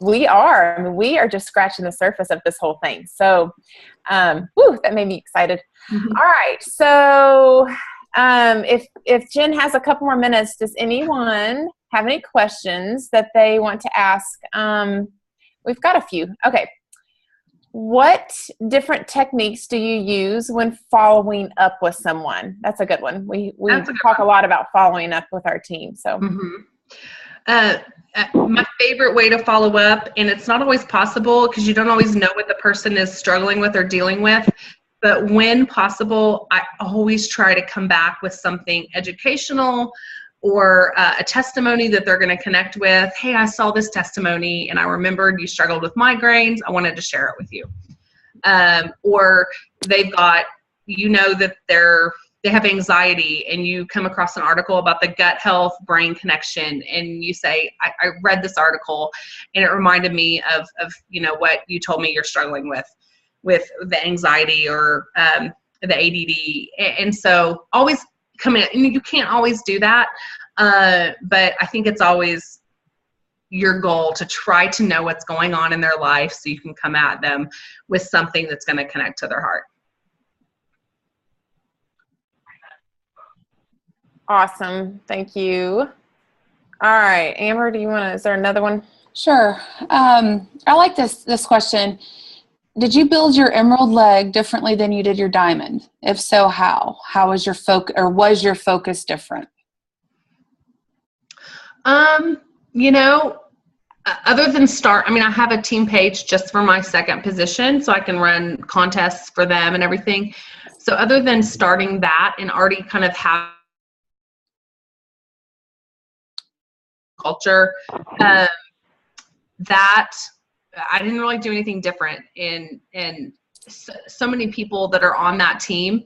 we are just scratching the surface of this whole thing. So, that made me excited. Mm-hmm. All right. So, if Jenn has a couple more minutes, does anyone have any questions that they want to ask? We've got a few. Okay. What different techniques do you use when following up with someone? That's a good one. We talk a lot about following up with our team. So, my favorite way to follow up, and it's not always possible because you don't always know what the person is struggling with or dealing with, but when possible, I always try to come back with something educational or a testimony that they're going to connect with. Hey, I saw this testimony and I remembered you struggled with migraines. I wanted to share it with you. Or they've got, that they have anxiety, and you come across an article about the gut health brain connection, and you say, I read this article and it reminded me of what you told me you're struggling with the anxiety or the ADD. And so always come in, and you can't always do that. But I think it's always your goal to try to know what's going on in their life so you can come at them with something that's going to connect to their heart. Awesome. Thank you. All right. Amber, is there another one? Sure. I like this question. Did you build your emerald leg differently than you did your diamond? If so, how? How was your was your focus different? Other than I have a team page just for my second position, so I can run contests for them and everything. So other than starting that and already kind of have culture, that I didn't really do anything different. And so many people that are on that team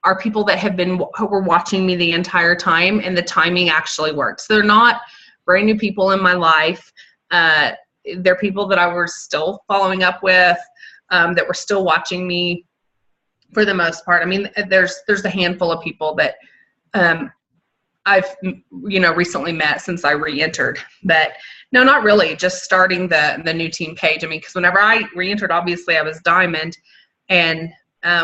are people that who were watching me the entire time, and the timing actually worked. So they're not brand new people in my life. They're people that I was still following up with, that were still watching me for the most part. I mean, there's a handful of people that I've recently met since I re-entered, but no, not really. Just starting the new team page. I mean, because whenever I re-entered, obviously I was diamond, and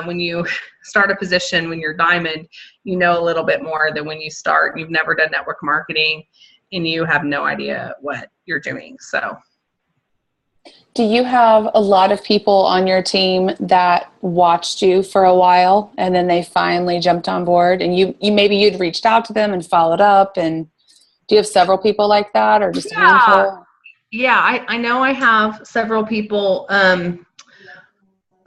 when you start a position when you're diamond, you know a little bit more than when you start. You've never done network marketing, and you have no idea what you're doing. So, do you have a lot of people on your team that watched you for a while and then they finally jumped on board, and you'd reached out to them and followed up? And do you have several people like that, or just a handful? Yeah, I know I have several people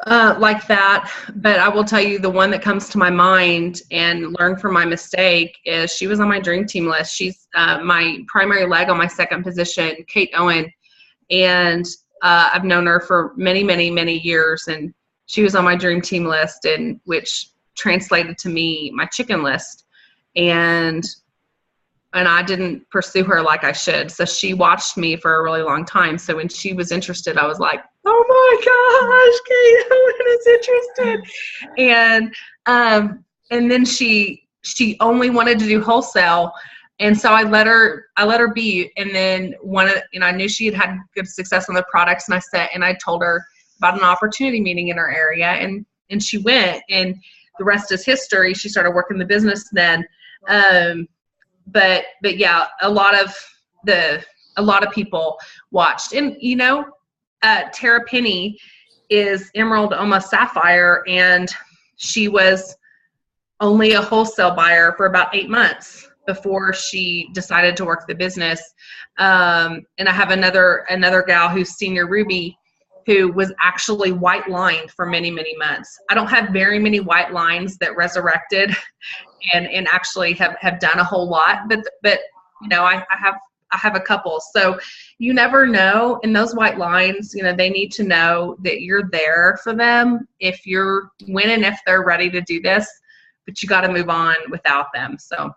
like that, but I will tell you the one that comes to my mind and learn from my mistake is she was on my dream team list. She's my primary leg on my second position, Kate Owen, and I've known her for many, many, many years, and she was on my dream team list, and which translated to me my chicken list, and I didn't pursue her like I should. So she watched me for a really long time. So when she was interested, I was like, oh my gosh, Kate Owen is interested. And then she only wanted to do wholesale. And so I let her be. And then I knew she had good success on the products, and I told her about an opportunity meeting in her area, and she went, and the rest is history. She started working the business then. But yeah, a lot of people watched. And Tara Penny is emerald, almost sapphire, and she was only a wholesale buyer for about 8 months before she decided to work the business. And I have another gal who's senior ruby, who was actually white lined for many, many months. I don't have very many white lines that resurrected and actually have done a whole lot, but you know, I have a couple. So you never know. And those white lines, you know, they need to know that you're there for them when and if they're ready to do this, but you got to move on without them. So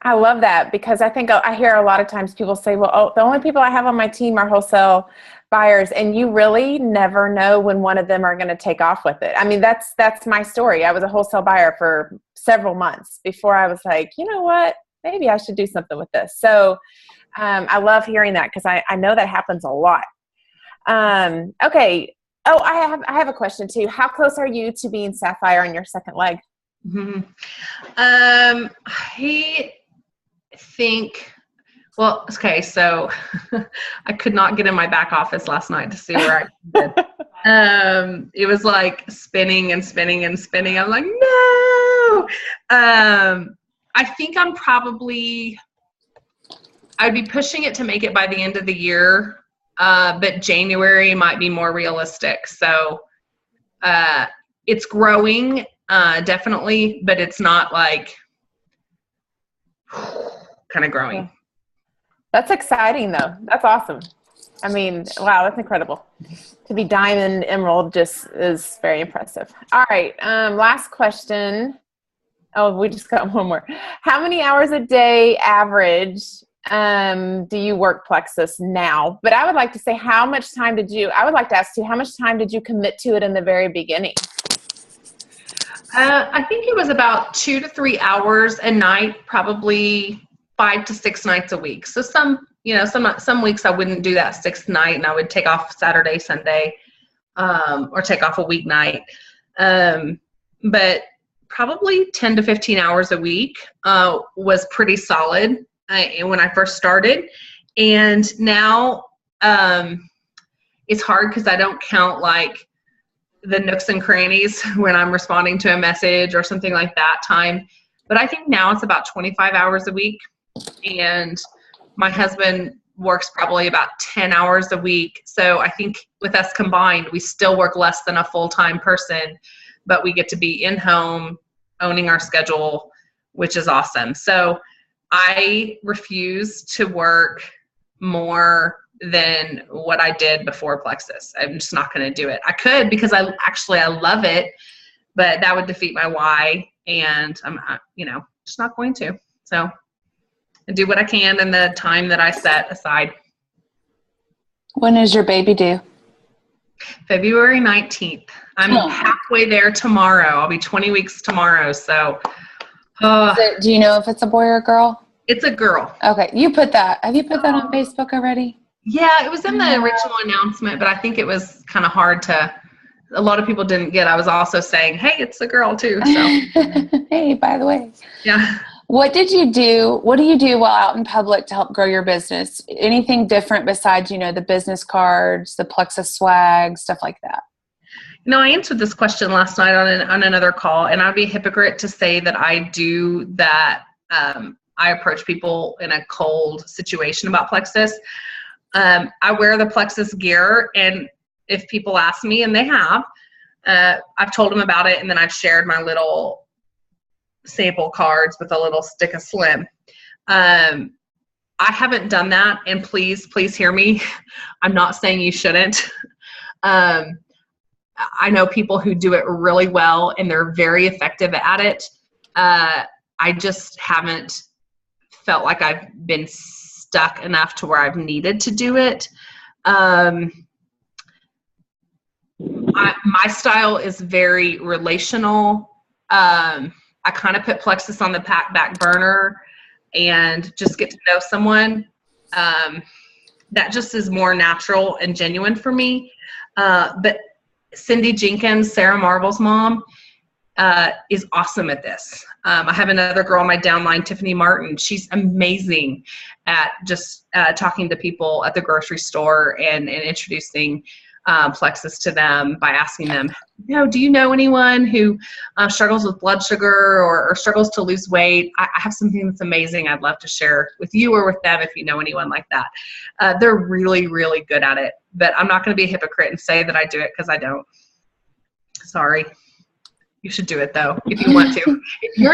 I love that, because I think I hear a lot of times people say, well, the only people I have on my team are wholesale buyers, and you really never know when one of them are going to take off with it. I mean, that's my story. I was a wholesale buyer for several months before I was like, you know what, maybe I should do something with this. So I love hearing that, because I know that happens a lot. Okay. Oh, I have a question too. How close are you to being Sapphire on your second leg? Mm-hmm. Well, okay, so I could not get in my back office last night to see where I did. It was like spinning and spinning and spinning. I'm like, no. I think I'd be pushing it to make it by the end of the year, but January might be more realistic. So it's growing, definitely, but it's not like kind of growing. That's exciting though. That's awesome. I mean, wow, that's incredible. To be diamond emerald just is very impressive. All right. Last question. Oh, we just got one more. How many hours a day average do you work Plexus now? But I would like to say, I would like to ask you, how much time did you commit to it in the very beginning? I think it was about 2 to 3 hours a night, probably 5 to 6 nights a week. So some weeks I wouldn't do that 6th night, and I would take off Saturday, Sunday, or take off a weeknight. But probably 10 to 15 hours a week was pretty solid when I first started. And now it's hard because I don't count like the nooks and crannies when I'm responding to a message or something like that time. But I think now it's about 25 hours a week. And my husband works probably about 10 hours a week. So I think with us combined, we still work less than a full-time person, but we get to be in home, owning our schedule, which is awesome. So I refuse to work more than what I did before Plexus. I'm just not going to do it. I could, because I love it, but that would defeat my why, and I'm just not going to. So I do what I can in the time that I set aside. When is your baby due? February 19th. I'm halfway there tomorrow. I'll be 20 weeks tomorrow. So do you know if it's a boy or a girl? It's a girl. Okay. Have you put that on Facebook already? Yeah, it was in the original announcement, but I think it was kind of hard a lot of people didn't get. I was also saying, hey, it's a girl too. So hey, by the way. Yeah. What do you do while out in public to help grow your business? Anything different besides, the business cards, the Plexus swag, stuff like that? I answered this question last night on another call, and I'd be a hypocrite to say that I do that. I approach people in a cold situation about Plexus. I wear the Plexus gear, and if people ask me, and they have, I've told them about it, and then I've shared my little sample cards with a little stick of Slim. I haven't done that, and please hear me. I'm not saying you shouldn't. I know people who do it really well, and they're very effective at it. I just haven't felt like I've been stuck enough to where I've needed to do it. My style is very relational. I kind of put Plexus on the back burner and just get to know someone. That just is more natural and genuine for me. But Cindy Jenkins, Sarah Marvel's mom, is awesome at this. I have another girl on my downline, Tiffany Martin. She's amazing at just talking to people at the grocery store and introducing Plexus to them by asking them, do you know anyone who struggles with blood sugar or struggles to lose weight? I have something that's amazing I'd love to share with you or with them if you know anyone like that. They're really, really good at it. But I'm not going to be a hypocrite and say that I do it because I don't. Sorry. You should do it, though, if you want to. If you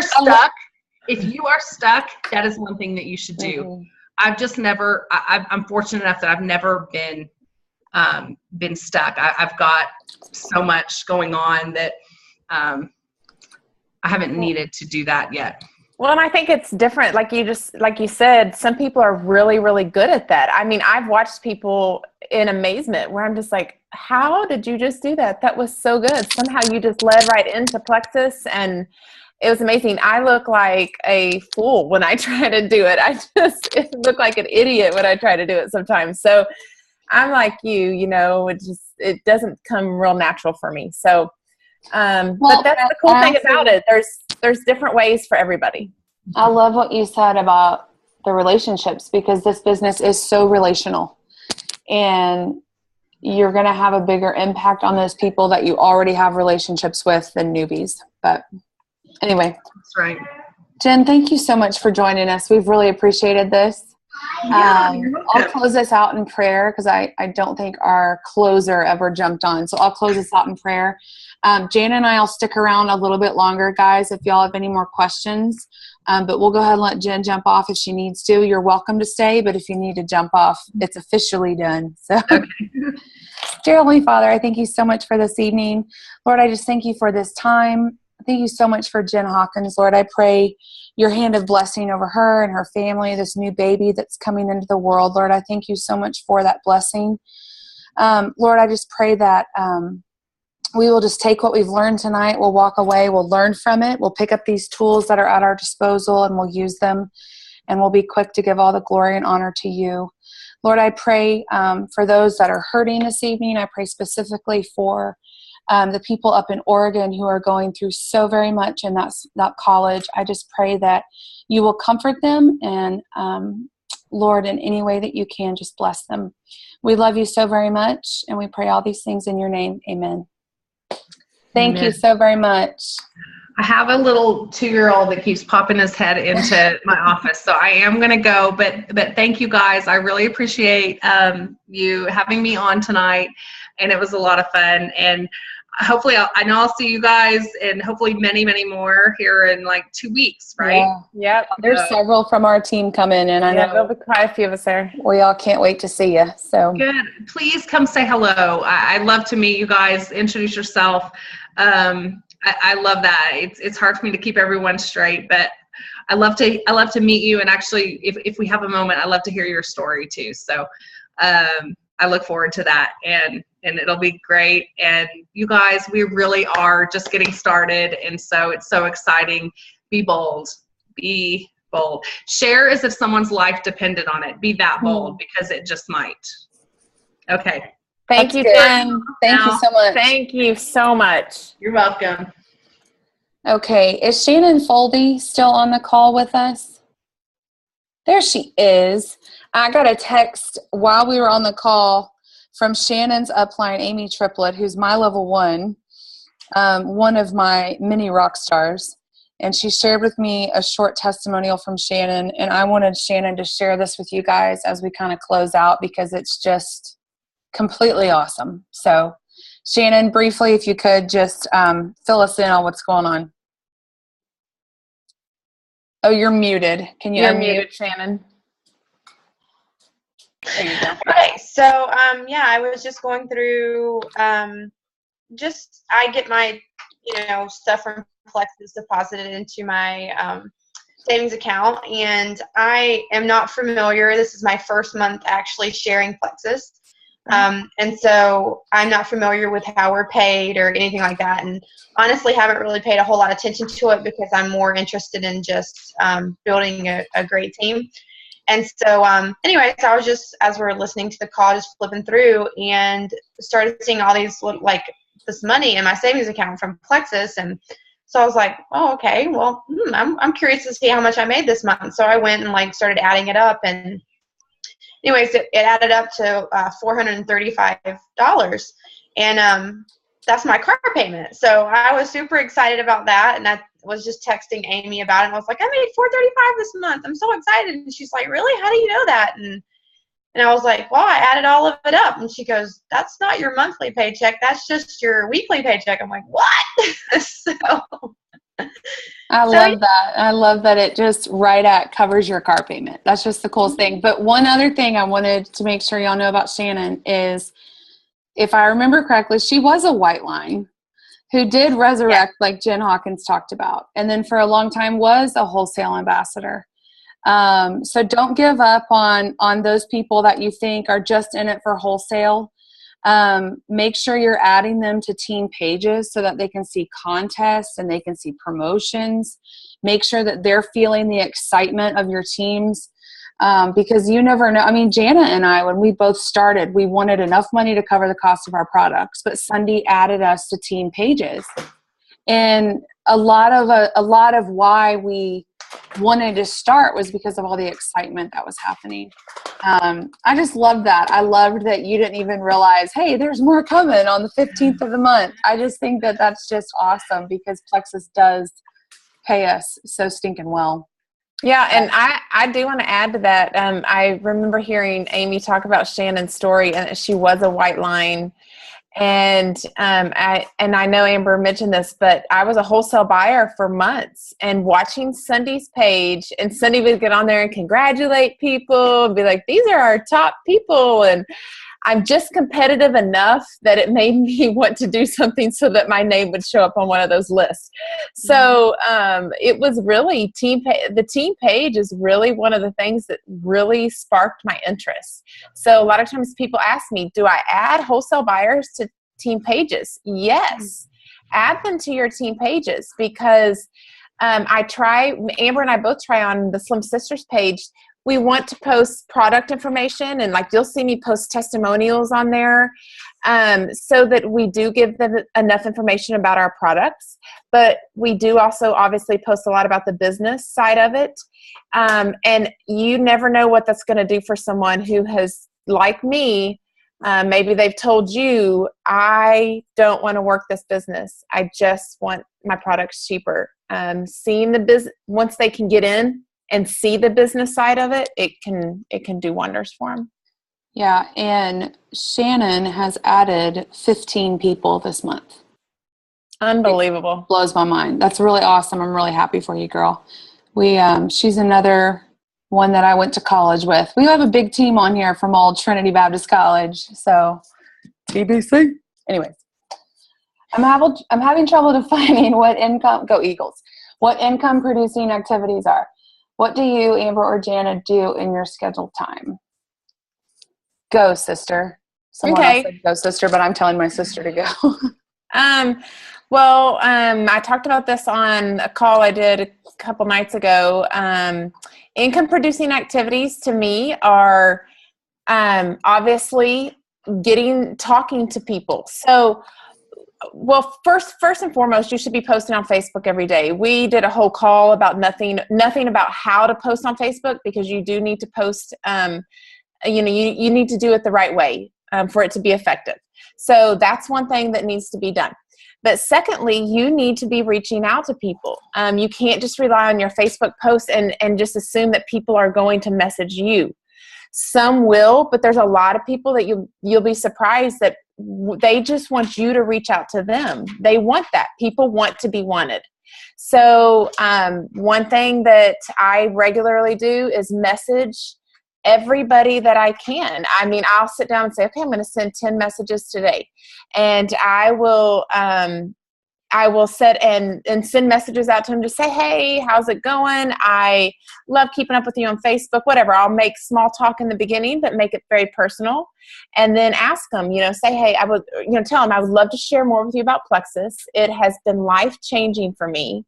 are stuck, that is one thing that you should do. Mm-hmm. I've just never, I'm fortunate enough that I've never been stuck. I've got so much going on that I haven't needed to do that yet. Well, and I think it's different. Like you said, some people are really, really good at that. I mean, I've watched people in amazement where I'm just like, how did you just do that? That was so good. Somehow you just led right into Plexus, and it was amazing. I look like a fool when I try to do it. It look like an idiot when I try to do it sometimes. So I'm like you, it doesn't come real natural for me. So, but that's the cool thing about it. There's different ways for everybody. I love what you said about the relationships, because this business is so relational, and you're going to have a bigger impact on those people that you already have relationships with than newbies. But anyway, that's right. Jenn, thank you so much for joining us. We've really appreciated this. Yeah, I'll close us out in prayer because I don't think our closer ever jumped on. So I'll close us out in prayer. Jana and I will stick around a little bit longer, guys, if y'all have any more questions. But we'll go ahead and let Jenn jump off if she needs to. You're welcome to stay, but if you need to jump off, it's officially done. So, okay. Dear Heavenly Father, I thank you so much for this evening. Lord, I just thank you for this time. Thank you so much for Jenn Hawkins. Lord, I pray your hand of blessing over her and her family, this new baby that's coming into the world. Lord, I thank you so much for that blessing. Lord, I just pray that we will just take what we've learned tonight. We'll walk away. We'll learn from it. We'll pick up these tools that are at our disposal and we'll use them. And we'll be quick to give all the glory and honor to you. Lord, I pray for those that are hurting this evening. I pray specifically for the people up in Oregon who are going through so very much in that college. I just pray that you will comfort them, and Lord, in any way that you can, just bless them. We love you so very much, and we pray all these things in your name. Amen. Thank you so very much. I have a little 2-year-old that keeps popping his head into my office, so I am going to go. But thank you guys. I really appreciate you having me on tonight, and it was a lot of fun. And hopefully, I know I'll see you guys, and hopefully many, many more here in like 2 weeks, right? Yeah. Yep. There's several from our team coming, and I know there'll be quite a few of us there. We all can't wait to see you. So good. Please come say hello. I'd love to meet you guys. Introduce yourself. I love that. It's hard for me to keep everyone straight, but I love to meet you. And actually, if we have a moment, I love to hear your story too. So I look forward to that, and it'll be great. And you guys, we really are just getting started, and so it's so exciting. Be bold. Be bold. Share as if someone's life depended on it. Be that bold, because it just might. Okay. Thank you, Jenn. Thank you so much. Thank you so much. You're welcome. Okay. Is Shannon Foldy still on the call with us? There she is. I got a text while we were on the call from Shannon's upline, Amy Triplett, who's my level 1, one of my mini rock stars. And she shared with me a short testimonial from Shannon. And I wanted Shannon to share this with you guys as we kind of close out, because it's just completely awesome. So Shannon, briefly, if you could just fill us in on what's going on. Oh, you're muted. Can you You're unmute? muted, Shannon. There you go. Okay, so I was just going through I get my stuff from Plexus deposited into my savings account, and I am not familiar. This is my first month actually sharing Plexus. And so I'm not familiar with how we're paid or anything like that, and honestly haven't really paid a whole lot of attention to it because I'm more interested in just building a great team. And so anyways, I was just, as we were listening to the call, just flipping through and started seeing all these, like, this money in my savings account from Plexus. And so I was like, oh, okay, well, I'm curious to see how much I made this month. So I went and started adding it up, and anyways, it added up to $435, and that's my car payment. So I was super excited about that, and I was just texting Amy about it, and I was like, I made $435 this month. I'm so excited. And she's like, really? How do you know that? And I was like, well, I added all of it up. And she goes, that's not your monthly paycheck. That's just your weekly paycheck. I'm like, what? I love that. I love that it just covers your car payment. That's just the coolest thing. But one other thing I wanted to make sure y'all know about Shannon is, if I remember correctly, she was a white line who did resurrect, like Jenn Hawkins talked about. And then for a long time was a wholesale ambassador. So don't give up on those people that you think are just in it for wholesale. Make sure you're adding them to team pages so that they can see contests and they can see promotions. Make sure that they're feeling the excitement of your teams, because you never know. I mean, Jana and I, when we both started, we wanted enough money to cover the cost of our products, but Sunday added us to team pages. And a lot of why we wanted to start was because of all the excitement that was happening. I just loved that. I loved that you didn't even realize, hey, there's more coming on the 15th of the month. I just think that that's just awesome, because Plexus does pay us so stinking well. Yeah, and I do want to add to that. I remember hearing Amy talk about Shannon's story, and she was a white line. And I know Amber mentioned this, but I was a wholesale buyer for months, and watching Sunday's page, and Sunday would get on there and congratulate people and be like, these are our top people. And I'm just competitive enough that it made me want to do something so that my name would show up on one of those lists. So it was really the team page is really one of the things that really sparked my interest. So a lot of times people ask me, do I add wholesale buyers to team pages? Yes, add them to your team pages, because Amber and I both try on the Slim Sisters page. We want to post product information, and like you'll see me post testimonials on there, so that we do give them enough information about our products. But we do also obviously post a lot about the business side of it. And you never know what that's going to do for someone who has, like me, maybe they've told you, I don't want to work this business. I just want my products cheaper. Seeing the business, once they can get in and see the business side of it, it can do wonders for them. Yeah, and Shannon has added 15 people this month. Unbelievable. It blows my mind. That's really awesome. I'm really happy for you, girl. She's another one that I went to college with. We have a big team on here from old Trinity Baptist College. So TBC. Anyways, I'm having trouble defining what go Eagles, what income producing activities are. What do you, Amber or Jana, do in your scheduled time? Go, sister. Someone else said go, sister, but I'm telling my sister to go. I talked about this on a call I did a couple nights ago. Income producing activities to me are obviously talking to people. So, well, first and foremost, you should be posting on Facebook every day. We did a whole call about nothing about how to post on Facebook, because you do need to post, you need to do it the right way for it to be effective. So that's one thing that needs to be done. But secondly, you need to be reaching out to people. You can't just rely on your Facebook posts and just assume that people are going to message you. Some will, but there's a lot of people that you'll be surprised that they just want you to reach out to them. They want that. People want to be wanted. So one thing that I regularly do is message everybody that I can. I mean, I'll sit down and say, okay, I'm going to send 10 messages today. And I will set and send messages out to them to say, hey, how's it going? I love keeping up with you on Facebook, whatever. I'll make small talk in the beginning, but make it very personal. And then ask them, say, hey, tell them I would love to share more with you about Plexus. It has been life-changing for me.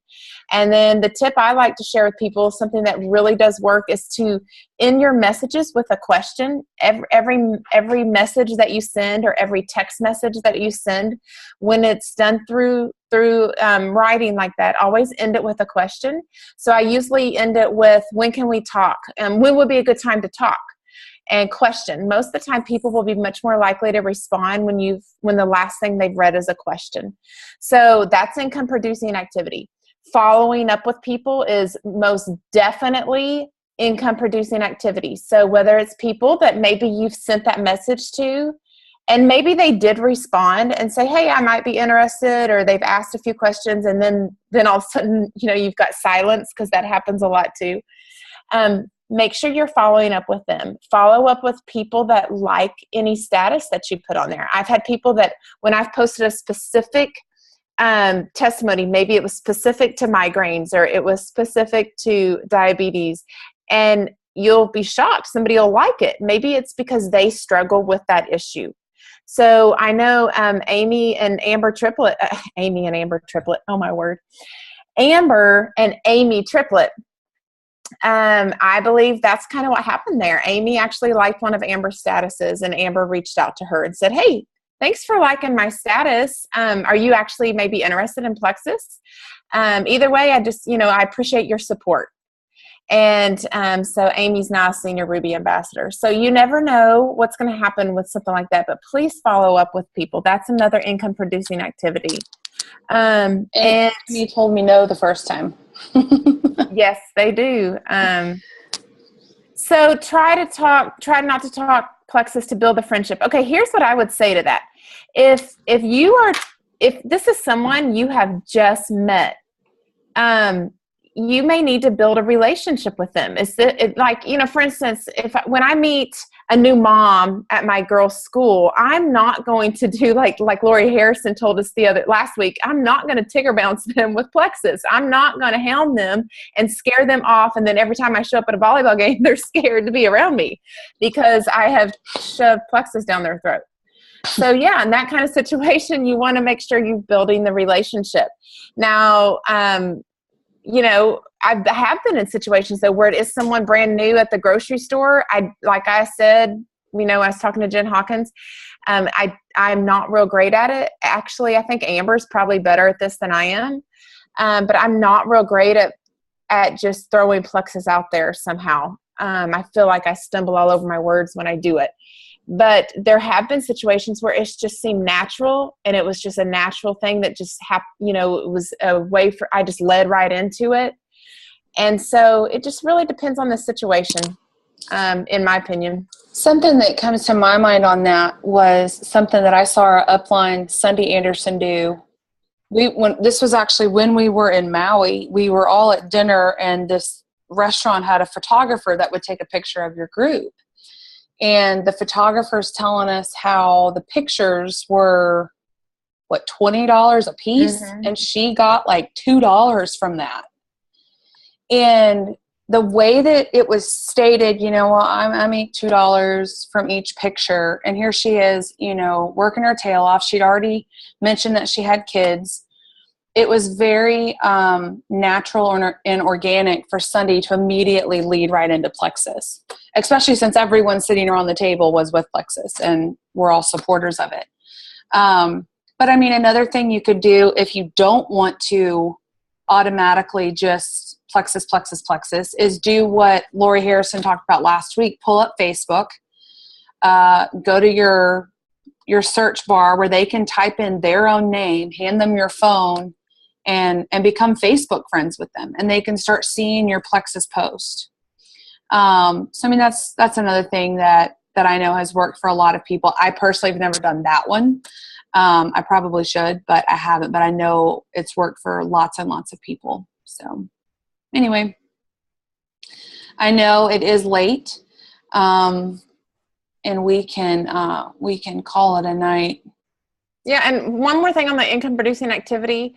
And then the tip I like to share with people, something that really does work, is to end your messages with a question. Every message that you send, or every text message that you send, when it's done through writing like that, always end it with a question. So I usually end it with, when can we talk? When would be a good time to talk? and question. Most of the time, people will be much more likely to respond when the last thing they've read is a question. So that's income producing activity. Following up with people is most definitely income producing activity. So whether it's people that maybe you've sent that message to, and maybe they did respond and say, hey, I might be interested, or they've asked a few questions, and then all of a sudden, you've got silence, because that happens a lot too. Make sure you're following up with them. Follow up with people that like any status that you put on there. I've had people that when I've posted a specific testimony, maybe it was specific to migraines or it was specific to diabetes, and you'll be shocked. Somebody will like it. Maybe it's because they struggle with that issue. So I know Amy and Amber triplet, oh my word, Amber and Amy triplet. I believe that's kind of what happened there. Amy actually liked one of Amber's statuses, and Amber reached out to her and said, hey, thanks for liking my status. Are you actually maybe interested in Plexus? Either way, I appreciate your support. And so Amy's now a senior Ruby ambassador. So you never know what's going to happen with something like that, but please follow up with people. That's another income producing activity. And you told me no the first time. Yes, they do. So try not to talk Plexus to build a friendship. Okay, here's what I would say to that. If this is someone you have just met, you may need to build a relationship with them. For instance, when I meet a new mom at my girls' school, I'm not going to do like Lori Harrison told us last week. I'm not going to Tigger bounce them with Plexus. I'm not going to hound them and scare them off. And then every time I show up at a volleyball game, they're scared to be around me because I have shoved Plexus down their throat. So yeah, in that kind of situation, you want to make sure you're building the relationship. Now, I have been in situations though where it is someone brand new at the grocery store. Like I said, I was talking to Jenn Hawkins. I'm not real great at it. Actually, I think Amber's probably better at this than I am. But I'm not real great at just throwing Plexus out there somehow. I feel like I stumble all over my words when I do it. But there have been situations where it's just seemed natural, and it was just a natural thing that just happened. It was a way I just led right into it. And so it just really depends on the situation, in my opinion. Something that comes to my mind on that was something that I saw our upline, Sunday Anderson, do. This was actually when we were in Maui. We were all at dinner, and this restaurant had a photographer that would take a picture of your group. And the photographer's telling us how the pictures were, $20 a piece? Mm-hmm. And she got like $2 from that. And the way that it was stated, I make $2 from each picture. And here she is, working her tail off. She'd already mentioned that she had kids. It was very natural and organic for Sunday to immediately lead right into Plexus, especially since everyone sitting around the table was with Plexus and we're all supporters of it. But another thing you could do if you don't want to automatically just Plexus is do what Lori Harrison talked about last week. Pull up Facebook, go to your search bar where they can type in their own name, hand them your phone, and become Facebook friends with them, and they can start seeing your Plexus post. That's another thing that I know has worked for a lot of people. I personally have never done that one. I probably should, but I haven't. But I know it's worked for lots and lots of people. So anyway, I know it is late, and we can call it a night. Yeah, and one more thing on the income producing activity.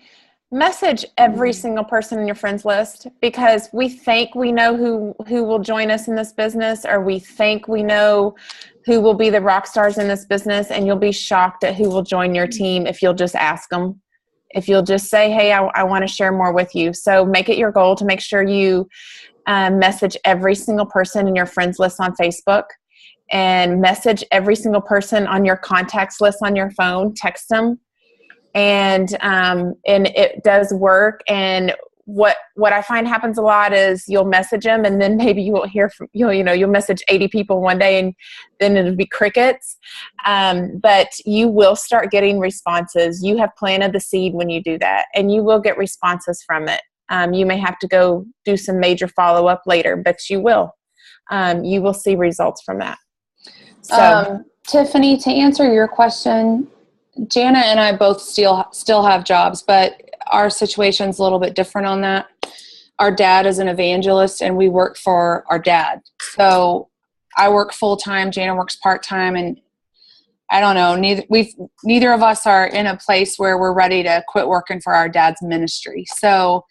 Message every single person in your friends list, because we think we know who will join us in this business, or we think we know who will be the rock stars in this business, and you'll be shocked at who will join your team if you'll just ask them. If you'll just say, hey, I want to share more with you. So make it your goal to make sure you message every single person in your friends list on Facebook, and message every single person on your contacts list on your phone. Text them. And it does work. And what I find happens a lot is you'll message them, and then maybe you won't hear from you'll message 80 people one day, and then it'll be crickets. But you will start getting responses. You have planted the seed when you do that, and you will get responses from it. You may have to go do some major follow-up later, but you will see results from that. So Tiffany, to answer your question, Jana and I both still have jobs, but our situation's a little bit different on that. Our dad is an evangelist, and we work for our dad. So I work full-time, Jana works part-time, and I don't know, neither of us are in a place where we're ready to quit working for our dad's ministry. So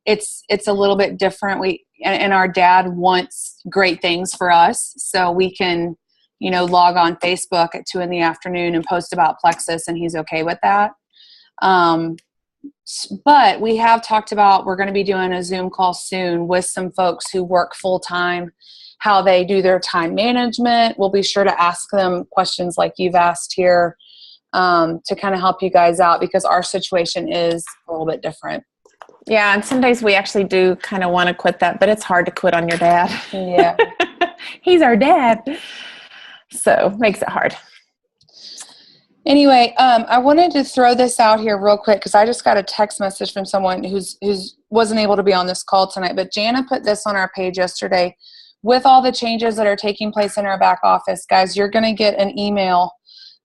it's a little bit different. And our dad wants great things for us, so we can, log on Facebook at 2 p.m. and post about Plexus, and he's okay with that. But we have talked about, we're going to be doing a Zoom call soon with some folks who work full time, how they do their time management. We'll be sure to ask them questions like you've asked here, to kind of help you guys out, because our situation is a little bit different. Yeah, and some days we actually do kind of want to quit that, but it's hard to quit on your dad. Yeah. He's our dad. So makes it hard. Anyway, I wanted to throw this out here real quick, because I just got a text message from someone who's wasn't able to be on this call tonight, but Jana put this on our page yesterday. With all the changes that are taking place in our back office, guys, you're going to get an email,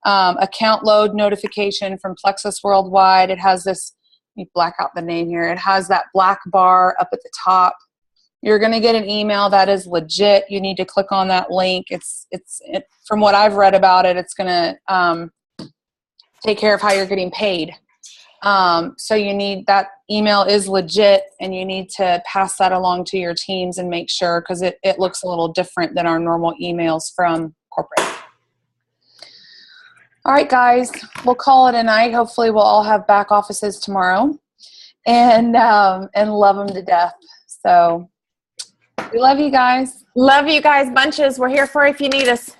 account load notification from Plexus Worldwide. It has this, let me black out the name here. It has that black bar up at the top. You're going to get an email that is legit. You need to click on that link. It's from what I've read about it, it's going to take care of how you're getting paid. So you need, that email is legit, and you need to pass that along to your teams and make sure, because it looks a little different than our normal emails from corporate. All right, guys, we'll call it a night. Hopefully we'll all have back offices tomorrow, and love them to death. So we love you guys. Love you guys bunches. We're here for if you need us.